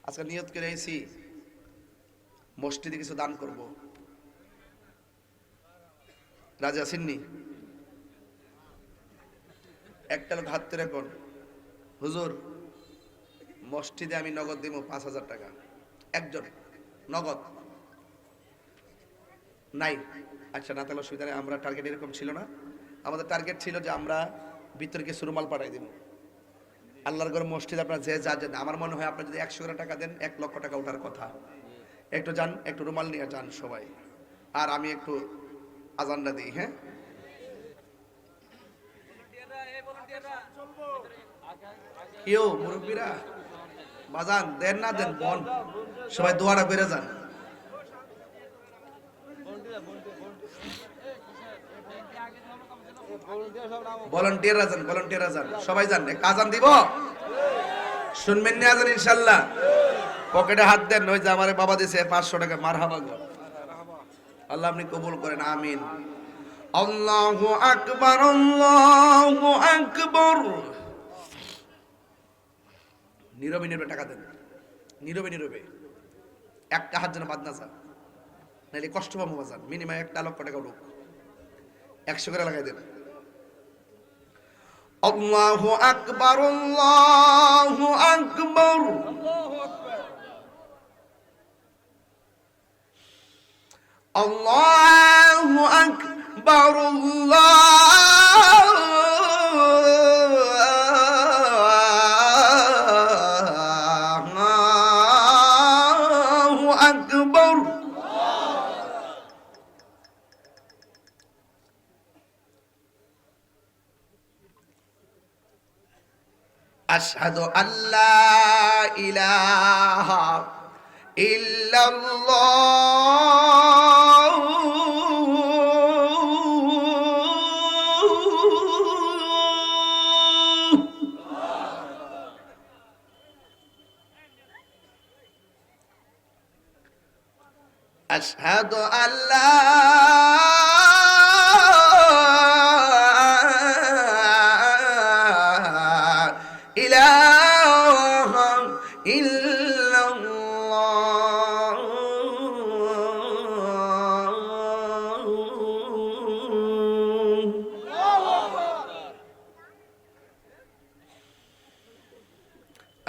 আজকে নিয়ত করে আইছি মসজিদে কিছু দান করব। রাজি আছেন নি? একটা লোক হাত তুলে কোন হুজুর মসজিদে আমি নগদ দিব 5,000 টাকা, একজন নগদ নাই। আচ্ছা না, তাহলে অসুবিধা নেই, আমরা টার্গেট এরকম ছিল না, আমাদের টার্গেট ছিল যে আমরা ভিতরে কিছু রুমাল পাঠাই দিব। আল্লাহর ঘর মসজিদ আপনার যে যা যান, আমার মনে হয় আপনার যদি 100 টাকা দেন 1 লক্ষ টাকা ওঠার কথা। একটু যান, একটু রুমাল নিয়ে যান সবাই, আর আমি একটু আজানটা দিই। হ্যাঁ, কেউ মুরব্বীরা বাজান দেন না দেন বোন, সবাই দোয়াটা বেড়ে যান। ভলান্টিয়ার আছেন, ভলান্টিয়ার আছেন, সবাই যান, আজান দিব, শুনবেন না আজান ইনশাআল্লাহ। পকেটে হাত দেন, ওই যে আমার বাবা দিয়েছে 500 টাকা, মারহাবা। আল্লাহ আপনি কবুল করেন, আমিন। আল্লাহু আকবার, আল্লাহু আকবার। নীরবে নীরবে টাকা দেন, নীরবে নীরবে, একটা হাত যেন বাদ না যায়, নাহলে কষ্ট পাবো বাজান। মিনিমাম 1 লক্ষ টাকা উঠুক, 100 করে লাগাই দেন। আল্লাহু আকবার, আল্লাহু আকবার। আল্লাহু আকবার, আল্লাহু আকবার। আশহাদু আল্লা ইলাহা ইল্লাল্লাহ, আশহাদু আল্লা ইলাহা ইল্লাল্লাহ।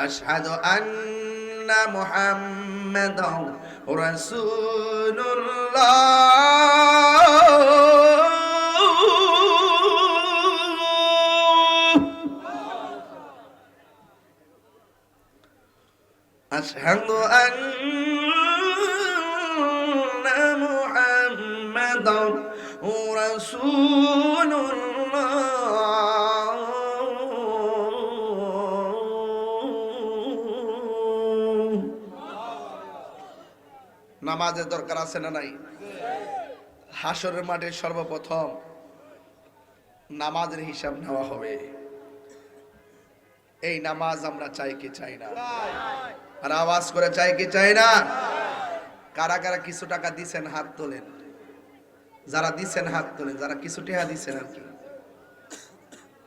আশহাদু আন্না মুহাম্মাদান রাসূলুল্লাহ। আশহাদু আন্না মুহাম্মাদান রাসূলুল্লাহ। নামাজের দরকার আছে না নাই? হাসরের মাঠে সর্বপ্রথম নামাজের হিসাব নেওয়া হবে। এই নামাজ আমরা চাই কি চাই না? আর আওয়াজ করে চাই কি চাই না? কারা কারা কিছু টাকা দিছেন হাত তোলেন, যারা দিছেন হাত তোলেন, যারা কিছু টাকা দিছেন আর কি,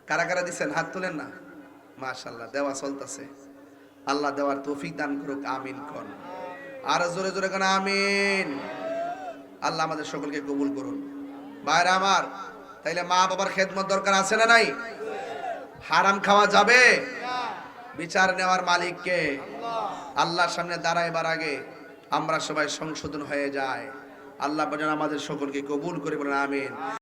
কারা কারা দিছেন হাত তোলেন না? মাশাআল্লাহ, দেওয়া চলতেছে, আল্লাহ দেওয়ার তৌফিক দান করুক, আমিন কোন। আর জোরে জোরে কোন আমিন। আল্লাহ আমাদের সকলকে কবুল করুন। ভাইরা আমার, তাইলে মা বাবার খেদমত দরকার আছে না নাই? হারাম খাওয়া যাবে? বিচার নেওয়ার মালিক কে? আল্লাহর সামনে দাঁড়াইবার আগে আমরা সবাই সংশোধন হয়ে যায়। আল্লাহ যেন আমাদের সকলকে কবুল করে বলেন আমিন।